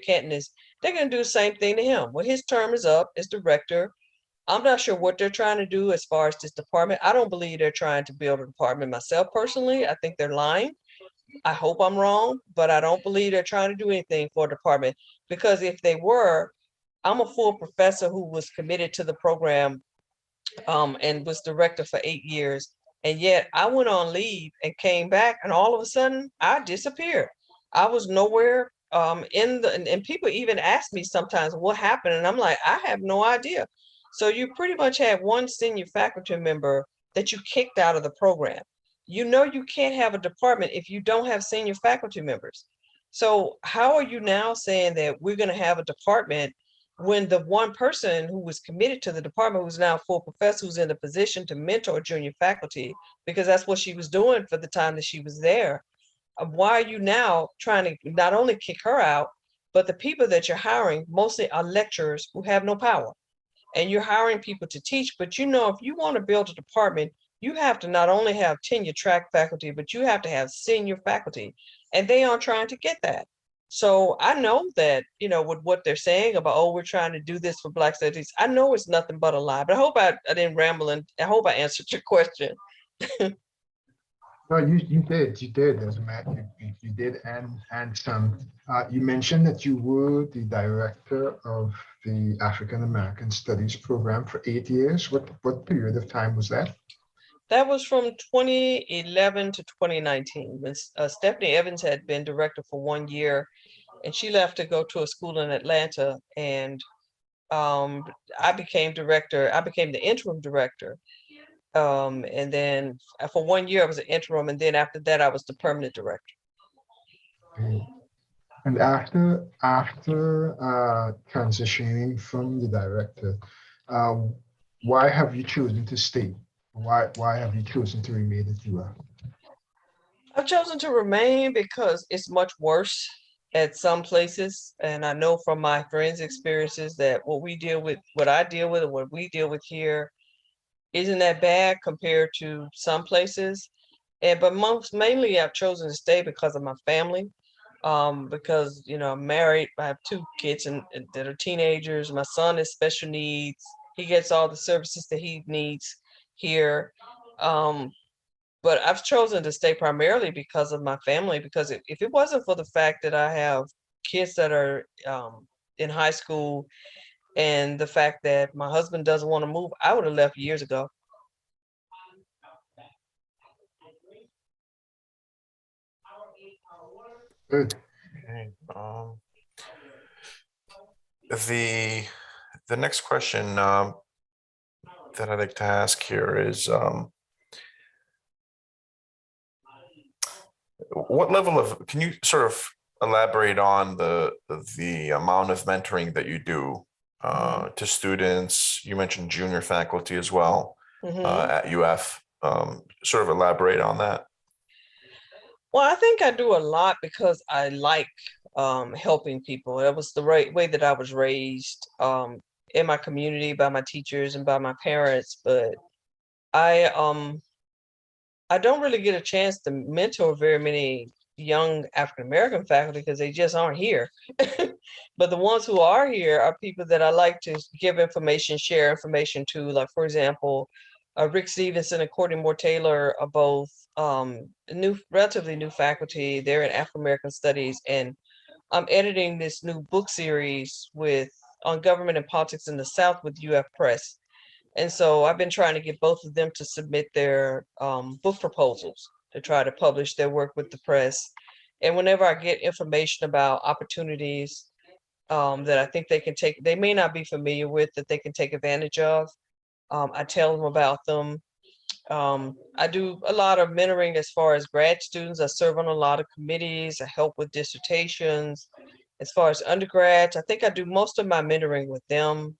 Canton is they're going to do the same thing to him. When his term is up as director, I'm not sure what they're trying to do as far as this department. I don't believe they're trying to build a department myself personally. I think they're lying. I hope I'm wrong, but I don't believe they're trying to do anything for a department because if they were, I'm a full professor who was committed to the program and was director for 8 years. And yet I went on leave and came back, and all of a sudden I disappeared. I was nowhere and people even ask me sometimes what happened, and I'm like, I have no idea. So you pretty much have one senior faculty member that you kicked out of the program. You can't have a department if you don't have senior faculty members. So how are you now saying that we're going to have a department when the one person who was committed to the department, who's now a full professor, who's in a position to mentor junior faculty, because that's what she was doing for the time that she was there. Why are you now trying to not only kick her out, but the people that you're hiring mostly are lecturers who have no power. And you're hiring people to teach, but if you want to build a department, you have to not only have tenure track faculty, but you have to have senior faculty. And they aren't trying to get that. So I know that, with what they're saying about, oh, we're trying to do this for Black studies, I know it's nothing but a lie, but I hope I didn't ramble, and I hope I answered your question. No, you did, as a matter, you did, and some. You mentioned that you were the director of the African American Studies program for 8 years. What period of time was that? That was from 2011 to 2019, when Stephanie Evans had been director for 1 year, and she left to go to a school in Atlanta, and I became director. I became the interim director. And then for 1 year, I was an interim, and then after that, I was the permanent director. And after transitioning from the director, why have you chosen to stay? Why have you chosen to remain as you are? I've chosen to remain because it's much worse at some places, and I know from my friends' experiences that what I deal with, and what we deal with here isn't that bad compared to some places. But mainly I've chosen to stay because of my family. Because I'm married, I have 2 kids that are teenagers. My son is special needs. He gets all the services that he needs here. But I've chosen to stay primarily because of my family, because if it wasn't for the fact that I have kids that are in high school, and the fact that my husband doesn't want to move, I would have left years ago. Good. Okay. The next question that I'd like to ask here is, what level of, can you sort of elaborate on the amount of mentoring that you do to students? You mentioned junior faculty as well at UF. Sort of elaborate on that. Well, I think I do a lot because I like helping people. That was the right way that I was raised in my community by my teachers and by my parents. But I don't really get a chance to mentor very many young African American faculty because they just aren't here. But the ones who are here are people that I like to give information, share information to. Like, for example, Rick Stevenson and Courtney Moore Taylor are both relatively new faculty. They're in African American Studies, and I'm editing this new book series on government and politics in the South with UF Press. And so I've been trying to get both of them to submit their book proposals to try to publish their work with the press. And whenever I get information about opportunities that I think they may not be familiar with, that they can take advantage of, I tell them about them. I do a lot of mentoring as far as grad students. I serve on a lot of committees. I help with dissertations. As far as undergrads, I think I do most of my mentoring with them.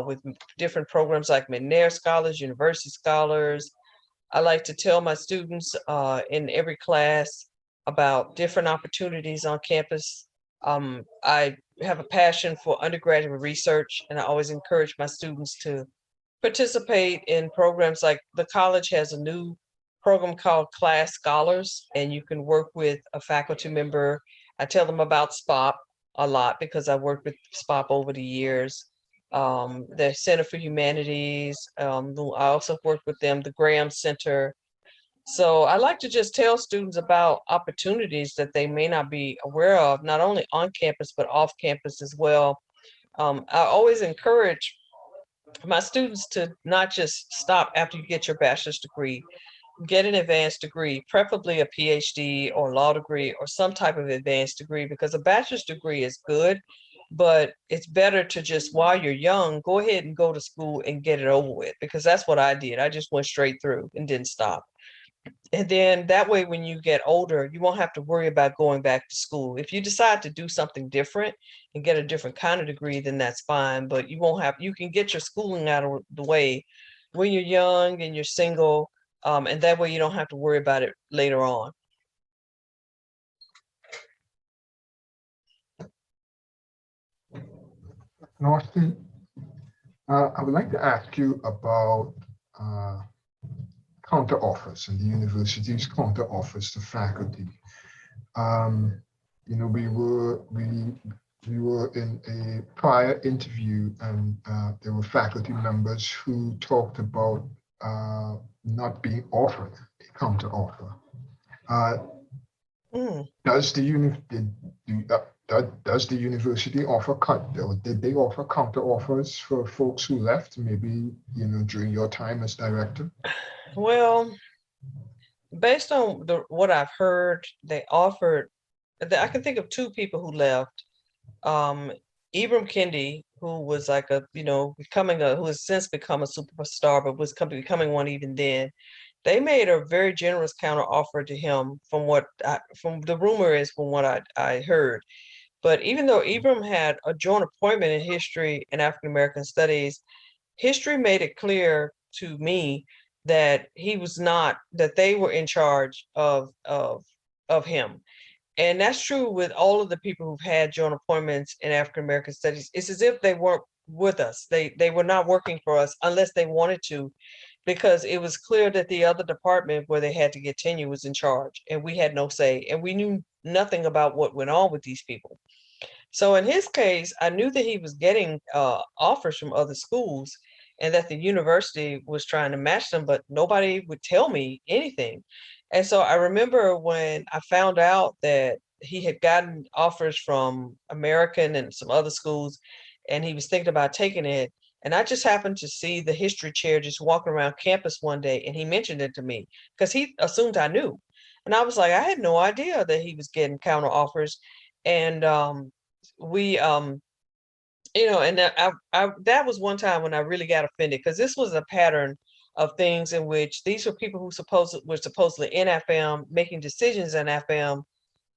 with different programs like McNair Scholars, University Scholars. I like to tell my students in every class about different opportunities on campus. I have a passion for undergraduate research, and I always encourage my students to participate in programs like the college has a new program called Class Scholars, and you can work with a faculty member. I tell them about SPOP a lot because I worked with SPOP over the years. The Center for Humanities, I also worked with them, the Graham Center. So I like to just tell students about opportunities that they may not be aware of, not only on campus, but off campus as well. I always encourage my students to not just stop after you get your bachelor's degree, get an advanced degree, preferably a PhD or law degree or some type of advanced degree, because a bachelor's degree is good, but it's better to just, while you're young, go ahead and go to school and get it over with, because that's what I did. I just went straight through and didn't stop. And then that way, when you get older, you won't have to worry about going back to school. If you decide to do something different and get a different kind of degree, then that's fine. But you can get your schooling out of the way when you're young and you're single. And that way you don't have to worry about it later on. Austin, I would like to ask you about counteroffers and the university's counteroffers to faculty. You know, we were in a prior interview, and there were faculty members who talked about not being offered a counteroffer. Does the university offer did they offer counteroffers for folks who left, maybe, you know, during your time as director? Well, based on what I've heard, they offered. I can think of two people who left. Ibram Kendi, who was like who has since become a superstar, but was becoming one even then. They made a very generous counter offer to him, from what I heard. But even though Ibram had a joint appointment in history and African American studies, history made it clear to me that that they were in charge of him. And that's true with all of the people who've had joint appointments in African American studies. It's as if they weren't with us. They were not working for us unless they wanted to, because it was clear that the other department where they had to get tenure was in charge, and we had no say, and we knew nothing about what went on with these people. So in his case, I knew that he was getting offers from other schools and that the university was trying to match them, but nobody would tell me anything. And so I remember when I found out that he had gotten offers from American and some other schools, and he was thinking about taking it. And I just happened to see the history chair just walking around campus one day, and he mentioned it to me because he assumed I knew. And I was like, I had no idea that he was getting counter offers. And we and that was one time when I really got offended, because this was a pattern of things in which these were people who were supposedly in FM making decisions in FM.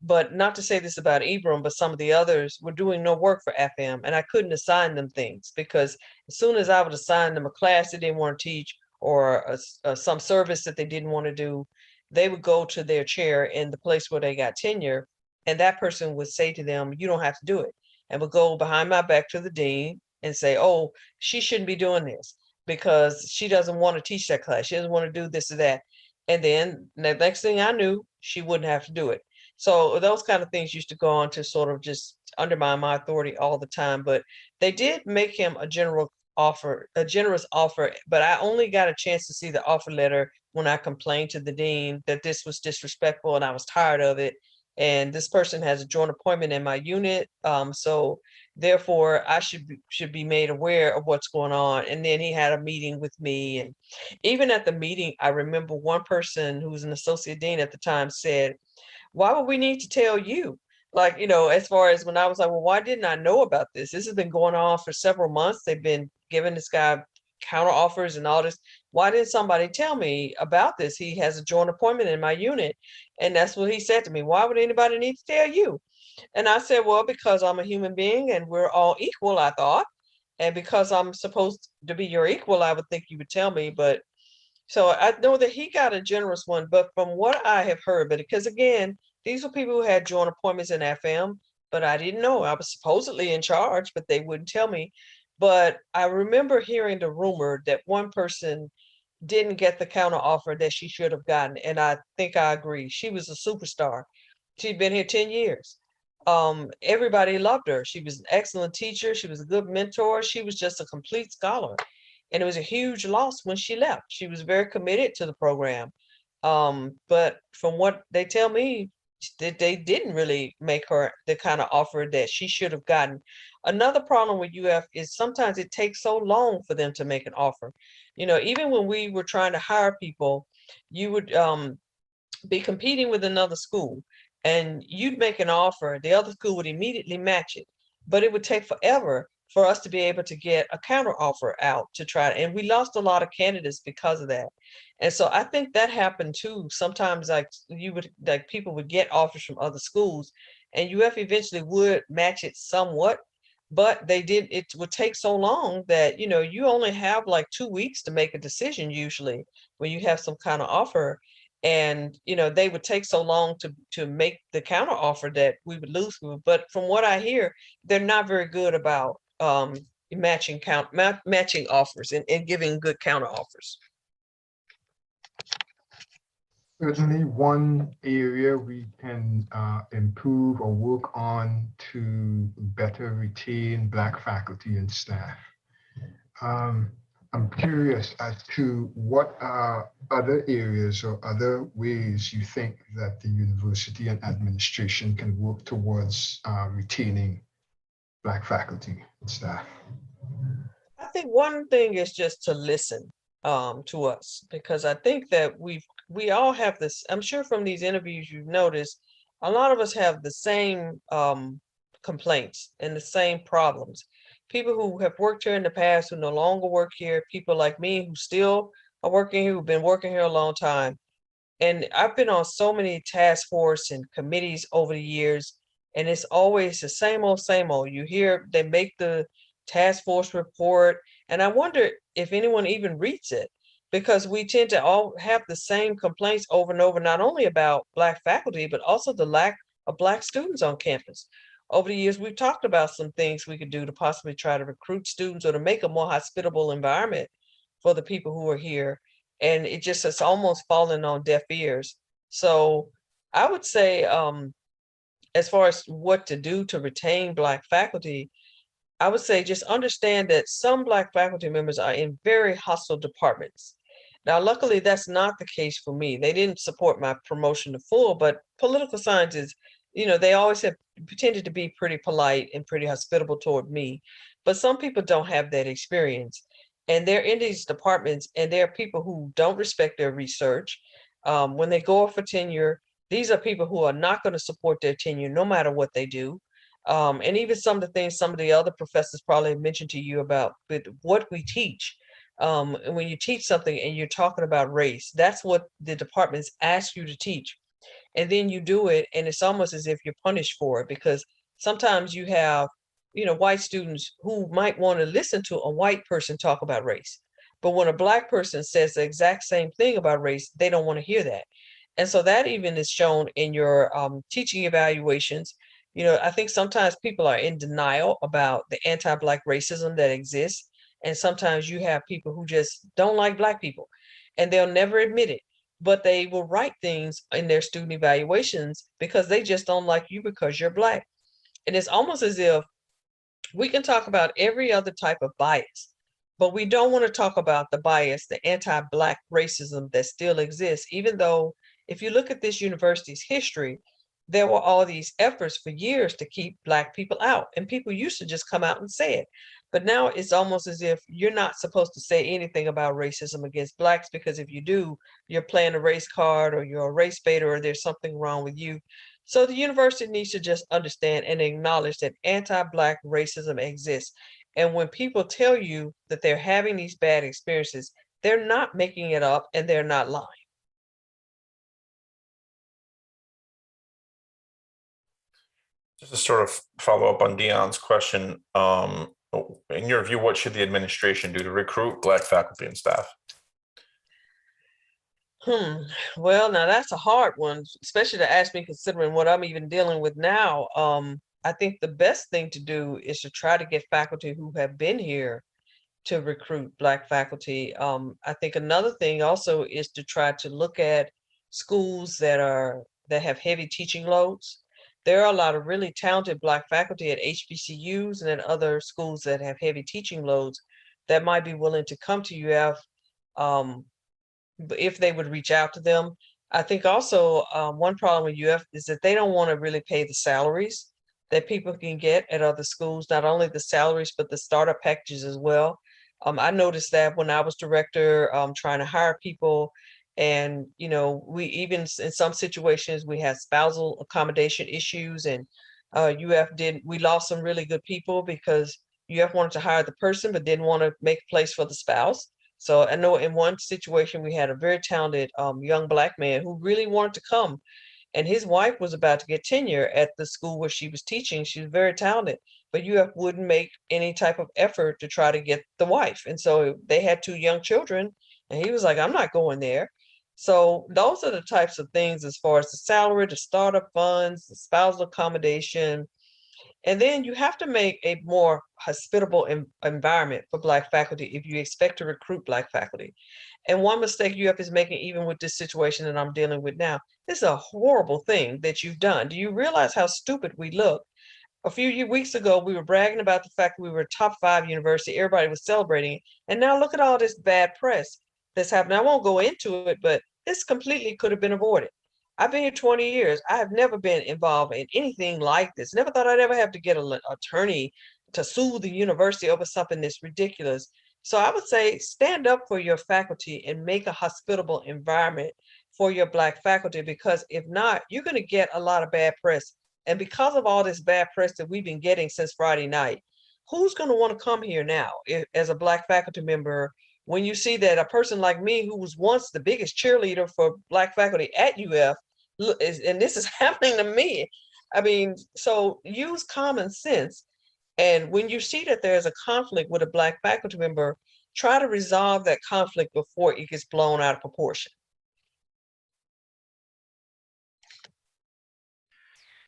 But not to say this about Ibram, but some of the others were doing no work for FM, and I couldn't assign them things, because as soon as I would assign them a class they didn't want to teach, or some service that they didn't want to do, they would go to their chair in the place where they got tenure, and that person would say to them, "You don't have to do it," and would go behind my back to the dean and say, "Oh, she shouldn't be doing this because she doesn't want to teach that class. She doesn't want to do this or that." And then the next thing I knew, she wouldn't have to do it. So those kind of things used to go on to sort of just undermine my authority all the time. But they did make him a generous offer, but I only got a chance to see the offer letter when I complained to the dean that this was disrespectful and I was tired of it. And this person has a joint appointment in my unit. So therefore I should be made aware of what's going on. And then he had a meeting with me. And even at the meeting, I remember one person who was an associate dean at the time said, "Why would we need to tell you?" Like, as far as when I was like, well, why didn't I know about this? This has been going on for several months. They've been giving this guy counter offers and all this. Why didn't somebody tell me about this? He has a joint appointment in my unit. And that's what he said to me. "Why would anybody need to tell you?" And I said, "Well, because I'm a human being and we're all equal," I thought. And because I'm supposed to be your equal, I would think you would tell me, but so I know that he got a generous one, but from what I have heard, but because again, these were people who had joint appointments in FM, but I didn't know. I was supposedly in charge, but they wouldn't tell me. But I remember hearing the rumor that one person didn't get the counter offer that she should have gotten. And I think I agree. She was a superstar. She'd been here 10 years. Everybody loved her. She was an excellent teacher. She was a good mentor. She was just a complete scholar. And it was a huge loss when she left. She was very committed to the program. But from what they tell me, they didn't really make her the kind of offer that she should have gotten. Another problem with UF is sometimes it takes so long for them to make an offer. You know, even when we were trying to hire people, you would be competing with another school and you'd make an offer, the other school would immediately match it. But it would take forever for us to be able to get a counter offer out to try to, and we lost a lot of candidates because of that. And so I think that happened too. Sometimes like people would get offers from other schools and UF eventually would match it somewhat, but it would take so long that, you know, you only have like 2 weeks to make a decision usually when you have some kind of offer. And, you know, they would take so long to make the counter offer that we would lose. But from what I hear, they're not very good about matching offers and giving good counter offers. Certainly, one area we can improve or work on to better retain Black faculty and staff. I'm curious as to what other areas or other ways you think that the university and administration can work towards retaining Black faculty and staff. I think one thing is just to listen to us, because I think that we all have this. I'm sure from these interviews you've noticed a lot of us have the same complaints and the same problems. People who have worked here in the past who no longer work here, people like me who still are working here, who've been working here a long time. And I've been on so many task force and committees over the years, and it's always the same old, same old. You hear they make the task force report, and I wonder if anyone even reads it, because we tend to all have the same complaints over and over, not only about Black faculty, but also the lack of Black students on campus. Over the years, we've talked about some things we could do to possibly try to recruit students or to make a more hospitable environment for the people who are here. And it's almost fallen on deaf ears. So I would say, as far as what to do to retain Black faculty, I would say just understand that some Black faculty members are in very hostile departments. Now, luckily, that's not the case for me. They didn't support my promotion to full, but political science is, you know, they always have pretended to be pretty polite and pretty hospitable toward me. But some people don't have that experience. And they're in these departments, and there are people who don't respect their research. When they go up for tenure, these are people who are not going to support their tenure no matter what they do. And even some of the things some of the other professors probably have mentioned to you about what we teach. And when you teach something and you're talking about race, that's what the departments ask you to teach. And then you do it, and it's almost as if you're punished for it, because sometimes you have, you know, white students who might want to listen to a white person talk about race. But when a Black person says the exact same thing about race, they don't want to hear that. And so that even is shown in your teaching evaluations. You know, I think sometimes people are in denial about the anti-Black racism that exists. And sometimes you have people who just don't like Black people, and they'll never admit it, but they will write things in their student evaluations because they just don't like you because you're Black. And it's almost as if we can talk about every other type of bias, but we don't want to talk about the bias, the anti-Black racism that still exists, even though if you look at this university's history, there were all these efforts for years to keep Black people out, and people used to just come out and say it. But now it's almost as if you're not supposed to say anything about racism against Blacks, because if you do, you're playing a race card or you're a race baiter or there's something wrong with you. So the university needs to just understand and acknowledge that anti-Black racism exists. And when people tell you that they're having these bad experiences, they're not making it up and they're not lying. Just to sort of follow up on Deon's question, In your view, what should the administration do to recruit Black faculty and staff? Well, now that's a hard one, especially to ask me considering what I'm even dealing with now. I think the best thing to do is to try to get faculty who have been here to recruit Black faculty. I think another thing also is to try to look at schools that have heavy teaching loads. There are a lot of really talented Black faculty at HBCUs and at other schools that have heavy teaching loads that might be willing to come to UF if they would reach out to them. I think also one problem with UF is that they don't want to really pay the salaries that people can get at other schools, not only the salaries, but the startup packages as well. I noticed that when I was director, trying to hire people, and we even in some situations we had spousal accommodation issues, and we lost some really good people because UF wanted to hire the person but didn't want to make a place for the spouse. So I know in one situation we had a very talented young Black man who really wanted to come, and his wife was about to get tenure at the school where she was teaching. She was very talented, but UF wouldn't make any type of effort to try to get the wife. And so they had 2 young children, and he was like, I'm not going there. So those are the types of things as far as the salary, the startup funds, the spousal accommodation. And then you have to make a more hospitable environment for Black faculty if you expect to recruit Black faculty. And one mistake UF is making, even with this situation that I'm dealing with now, this is a horrible thing that you've done. Do you realize how stupid we look? A few weeks ago, we were bragging about the fact that we were a top 5 university. Everybody was celebrating it. And now look at all this bad press that's happening. I won't go into it, but this completely could have been avoided. I've been here 20 years. I have never been involved in anything like this. Never thought I'd ever have to get an attorney to sue the university over something that's ridiculous. So I would say stand up for your faculty and make a hospitable environment for your Black faculty, because if not, you're going to get a lot of bad press. And because of all this bad press that we've been getting since Friday night, who's going to want to come here now as a Black faculty member when you see that a person like me, who was once the biggest cheerleader for Black faculty at UF, and this is happening to me? I mean, so use common sense. And when you see that there's a conflict with a Black faculty member, try to resolve that conflict before it gets blown out of proportion.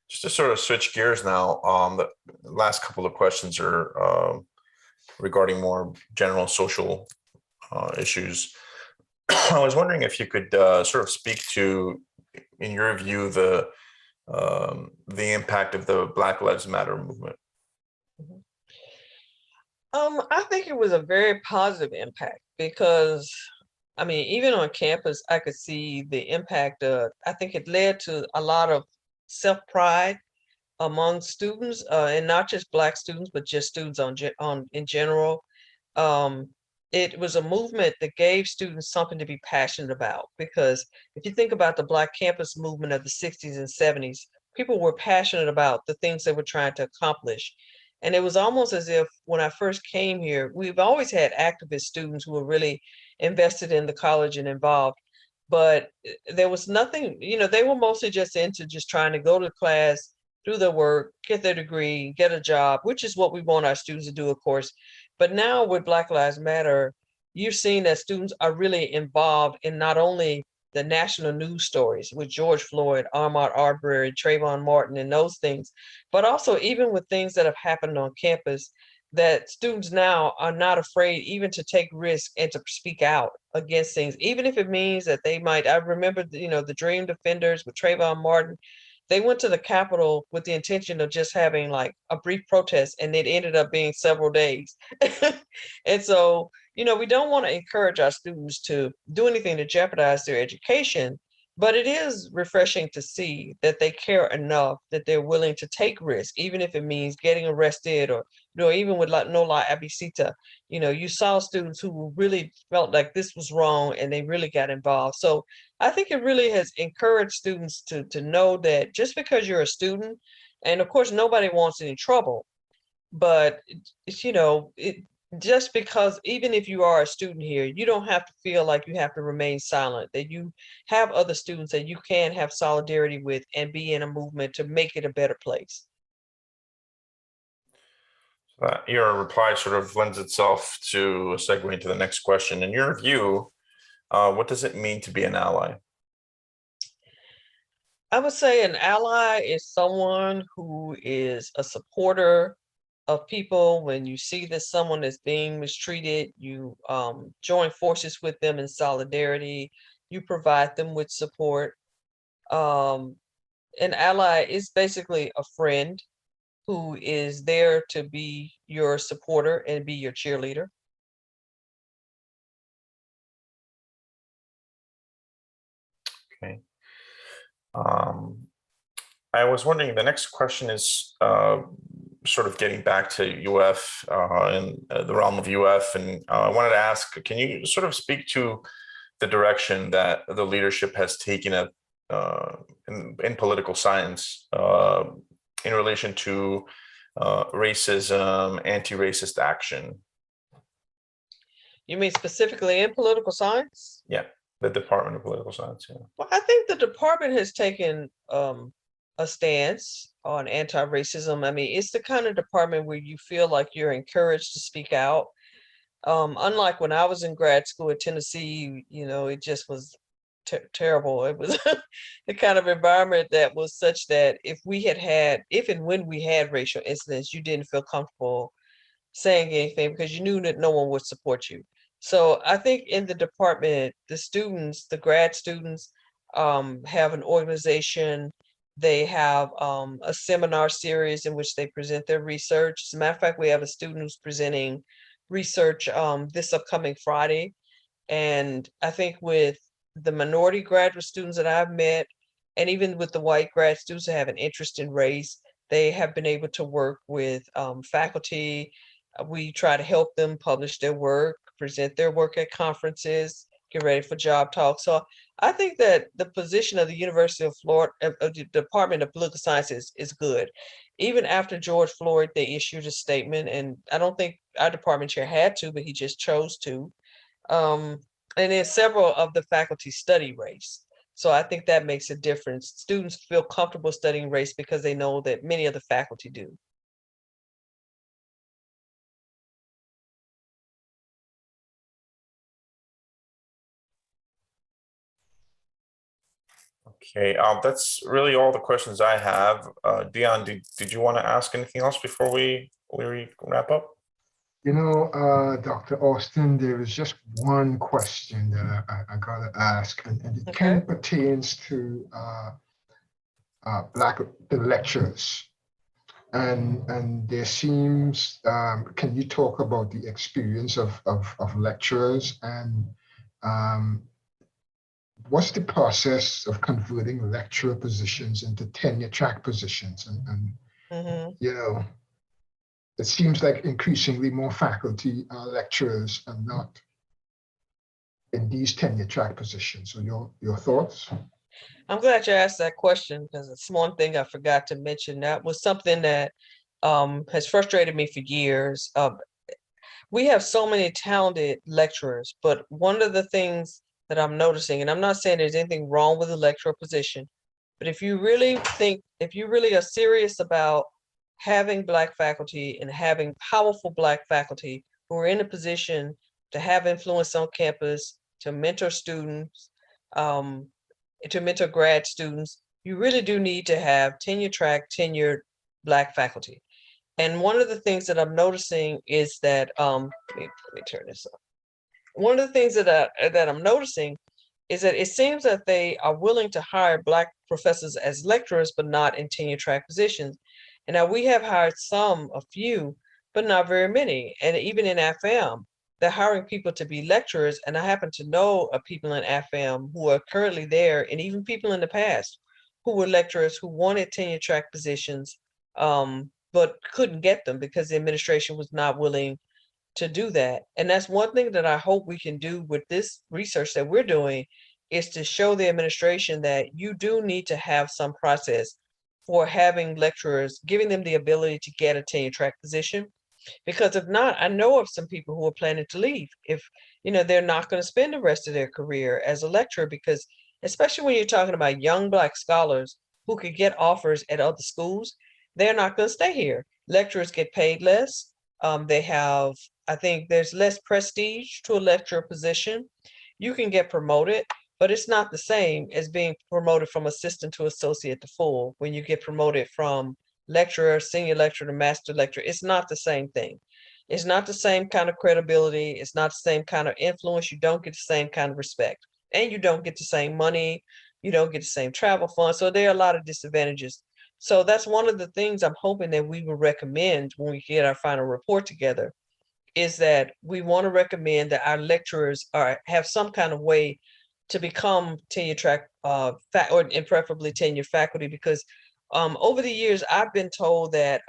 Just to sort of switch gears now, the last couple of questions are regarding more general social issues. I was wondering if you could sort of speak to, in your view, the impact of the Black Lives Matter movement. I think it was a very positive impact because, I mean, even on campus, I could see the impact of, I think it led to a lot of self-pride among students, and not just Black students, but just students in general. It was a movement that gave students something to be passionate about, because if you think about the Black campus movement of the 60s and 70s, people were passionate about the things they were trying to accomplish. And it was almost as if when I first came here, we've always had activist students who were really invested in the college and involved, but there was nothing, they were mostly just into just trying to go to class, do their work, get their degree, get a job, which is what we want our students to do, of course. But now with Black Lives Matter, you're seeing that students are really involved in not only the national news stories with George Floyd, Ahmaud Arbery, Trayvon Martin, and those things, but also even with things that have happened on campus, that students now are not afraid even to take risks and to speak out against things, even if it means that they might. I remember, the Dream Defenders with Trayvon Martin. They went to the Capitol with the intention of just having like a brief protest, and it ended up being several days. And so, we don't want to encourage our students to do anything to jeopardize their education, but it is refreshing to see that they care enough that they're willing to take risks, even if it means getting arrested, or even with like no la abisita. You saw students who really felt like this was wrong and they really got involved. So I think it really has encouraged students to know that just because you're a student, and of course nobody wants any trouble, but just because, even if you are a student here, you don't have to feel like you have to remain silent, that you have other students that you can have solidarity with and be in a movement to make it a better place. Your reply sort of lends itself to a segue into the next question. In your view, what does it mean to be an ally? I would say an ally is someone who is a supporter of people. When you see that someone is being mistreated, you join forces with them in solidarity. You provide them with support. Um, an ally is basically a friend who is there to be your supporter and be your cheerleader. Okay. I was wondering, the next question is sort of getting back to UF and the realm of UF. And I wanted to ask, can you sort of speak to the direction that the leadership has taken in political science in relation to racism, anti-racist action? You mean specifically in political science? Yeah, the Department of Political Science. Yeah. Well, I think the department has taken a stance on anti-racism. I mean, it's the kind of department where you feel like you're encouraged to speak out. Unlike when I was in grad school at Tennessee, it just was terrible. It was the kind of environment that was such that if and when we had racial incidents, you didn't feel comfortable saying anything because you knew that no one would support you. So I think in the department, the grad students, have an organization. They have a seminar series in which they present their research. As a matter of fact, we have a student who's presenting research this upcoming Friday. And I think with the minority graduate students that I've met, and even with the white grad students that have an interest in race, they have been able to work with faculty. We try to help them publish their work, present their work at conferences, get ready for job talk. So I think that the position of the University of Florida, of the Department of Political Science is good. Even after George Floyd, they issued a statement, and I don't think our department chair had to, but he just chose to. Um, and then several of the faculty study race. So I think that makes a difference. Students feel comfortable studying race because they know that many of the faculty do. Okay, that's really all the questions I have. Deon, did you want to ask anything else before we wrap up? Dr. Austin, there is just one question that I gotta ask, and it kind of pertains to the lecturers. And there seems, can you talk about the experience of lecturers, and what's the process of converting lecturer positions into tenure track positions? And it seems like increasingly more faculty are lecturers and not in these tenure track positions. So your thoughts? I'm glad you asked that question because it's one thing I forgot to mention. That was something that has frustrated me for years. We have so many talented lecturers, but one of the things that I'm noticing, and I'm not saying there's anything wrong with a lecturer position, but if you really are serious about having Black faculty and having powerful Black faculty who are in a position to have influence on campus, to mentor students, to mentor grad students, you really do need to have tenure track, tenured Black faculty. And one of the things that I'm noticing is that, let me turn this up. One of the things that I'm noticing is that it seems that they are willing to hire Black professors as lecturers, but not in tenure track positions. And now we have hired a few, but not very many. And even in FM, they're hiring people to be lecturers. And I happen to know of people in FM who are currently there, and even people in the past who were lecturers who wanted tenure track positions, but couldn't get them because the administration was not willing to do that. And that's one thing that I hope we can do with this research that we're doing, is to show the administration that you do need to have some process for having lecturers, giving them the ability to get a tenure track position. Because if not, I know of some people who are planning to leave if they're not going to spend the rest of their career as a lecturer, because especially when you're talking about young Black scholars who could get offers at other schools, they're not going to stay here. Lecturers get paid less. They have, I think there's less prestige to a lecturer position. You can get promoted, but it's not the same as being promoted from assistant to associate to full. When you get promoted from lecturer, senior lecturer to master lecturer, it's not the same thing. It's not the same kind of credibility. It's not the same kind of influence. You don't get the same kind of respect, and you don't get the same money. You don't get the same travel funds. So there are a lot of disadvantages. So that's one of the things I'm hoping that we will recommend when we get our final report together, is that we want to recommend that our lecturers have some kind of way to become tenure track and preferably tenure faculty, because over the years I've been told that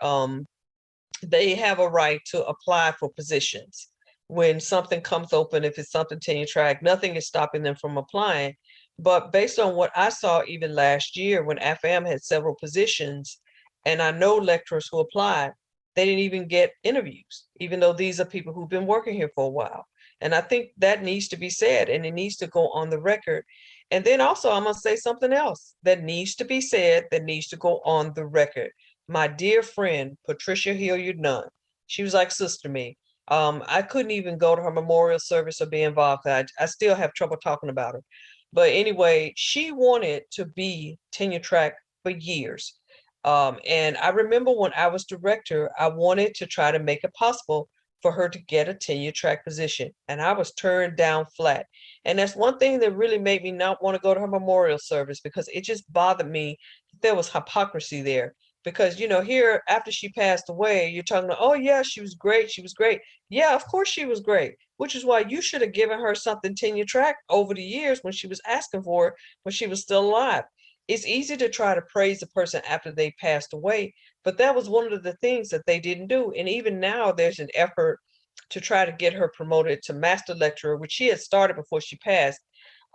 they have a right to apply for positions when something comes open. If it's something tenure track, nothing is stopping them from applying. But based on what I saw even last year when AFAM had several positions, and I know lecturers who applied, they didn't even get interviews, even though these are people who've been working here for a while. And I think that needs to be said, and it needs to go on the record. And then also, I'm going to say something else that needs to be said, that needs to go on the record. My dear friend, Patricia Hilliard Nunn, she was like sister to me. I couldn't even go to her memorial service or be involved. I still have trouble talking about her. But anyway, she wanted to be tenure track for years. And I remember when I was director, I wanted to try to make it possible for her to get a tenure track position, and I was turned down flat. And that's one thing that really made me not want to go to her memorial service, because it just bothered me that there was hypocrisy there. Because, you know, here after she passed away, you're talking about, oh yeah, she was great. She was great. Yeah, of course she was great, which is why you should have given her something tenure track over the years when she was asking for it, when she was still alive. It's easy to try to praise a person after they passed away, but that was one of the things that they didn't do. And even now there's an effort to try to get her promoted to master lecturer, which she had started before she passed,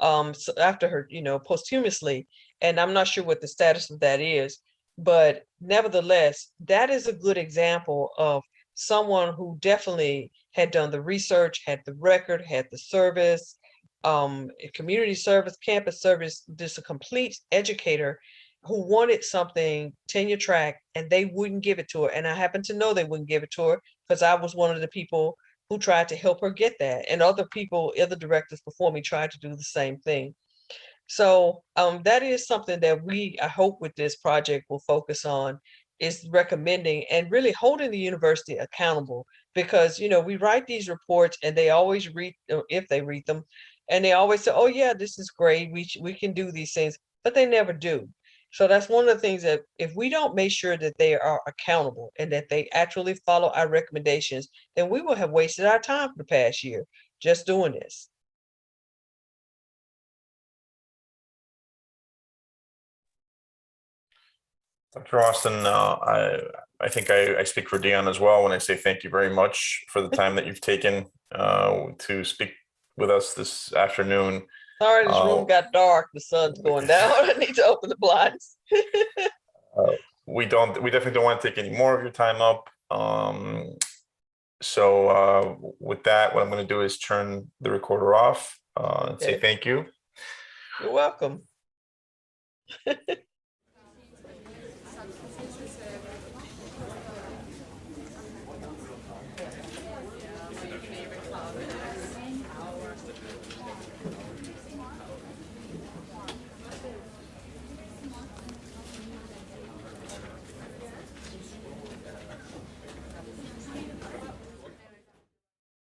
so after her, you know, posthumously. And I'm not sure what the status of that is, but nevertheless, that is a good example of someone who definitely had done the research, had the record, had the service, community service, campus service, just a complete educator who wanted something tenure track, and they wouldn't give it to her. And I happen to know they wouldn't give it to her because I was one of the people who tried to help her get that. And other people, other directors before me tried to do the same thing. So that is something that I hope with this project will focus on, is recommending and really holding the university accountable. Because, you know, we write these reports and they always read, if they read them, and they always say, oh yeah, this is great, we can do these things, but they never do. So that's one of the things that if we don't make sure that they are accountable and that they actually follow our recommendations, then we will have wasted our time for the past year just doing this. Dr. Austin, I think I speak for Deon as well when I say thank you very much for the time that you've taken to speak with us this afternoon. Sorry, this room got dark. The sun's going down. I need to open the blinds. We definitely don't want to take any more of your time up. So with that, what I'm going to do is turn the recorder off and say thank you. You're welcome.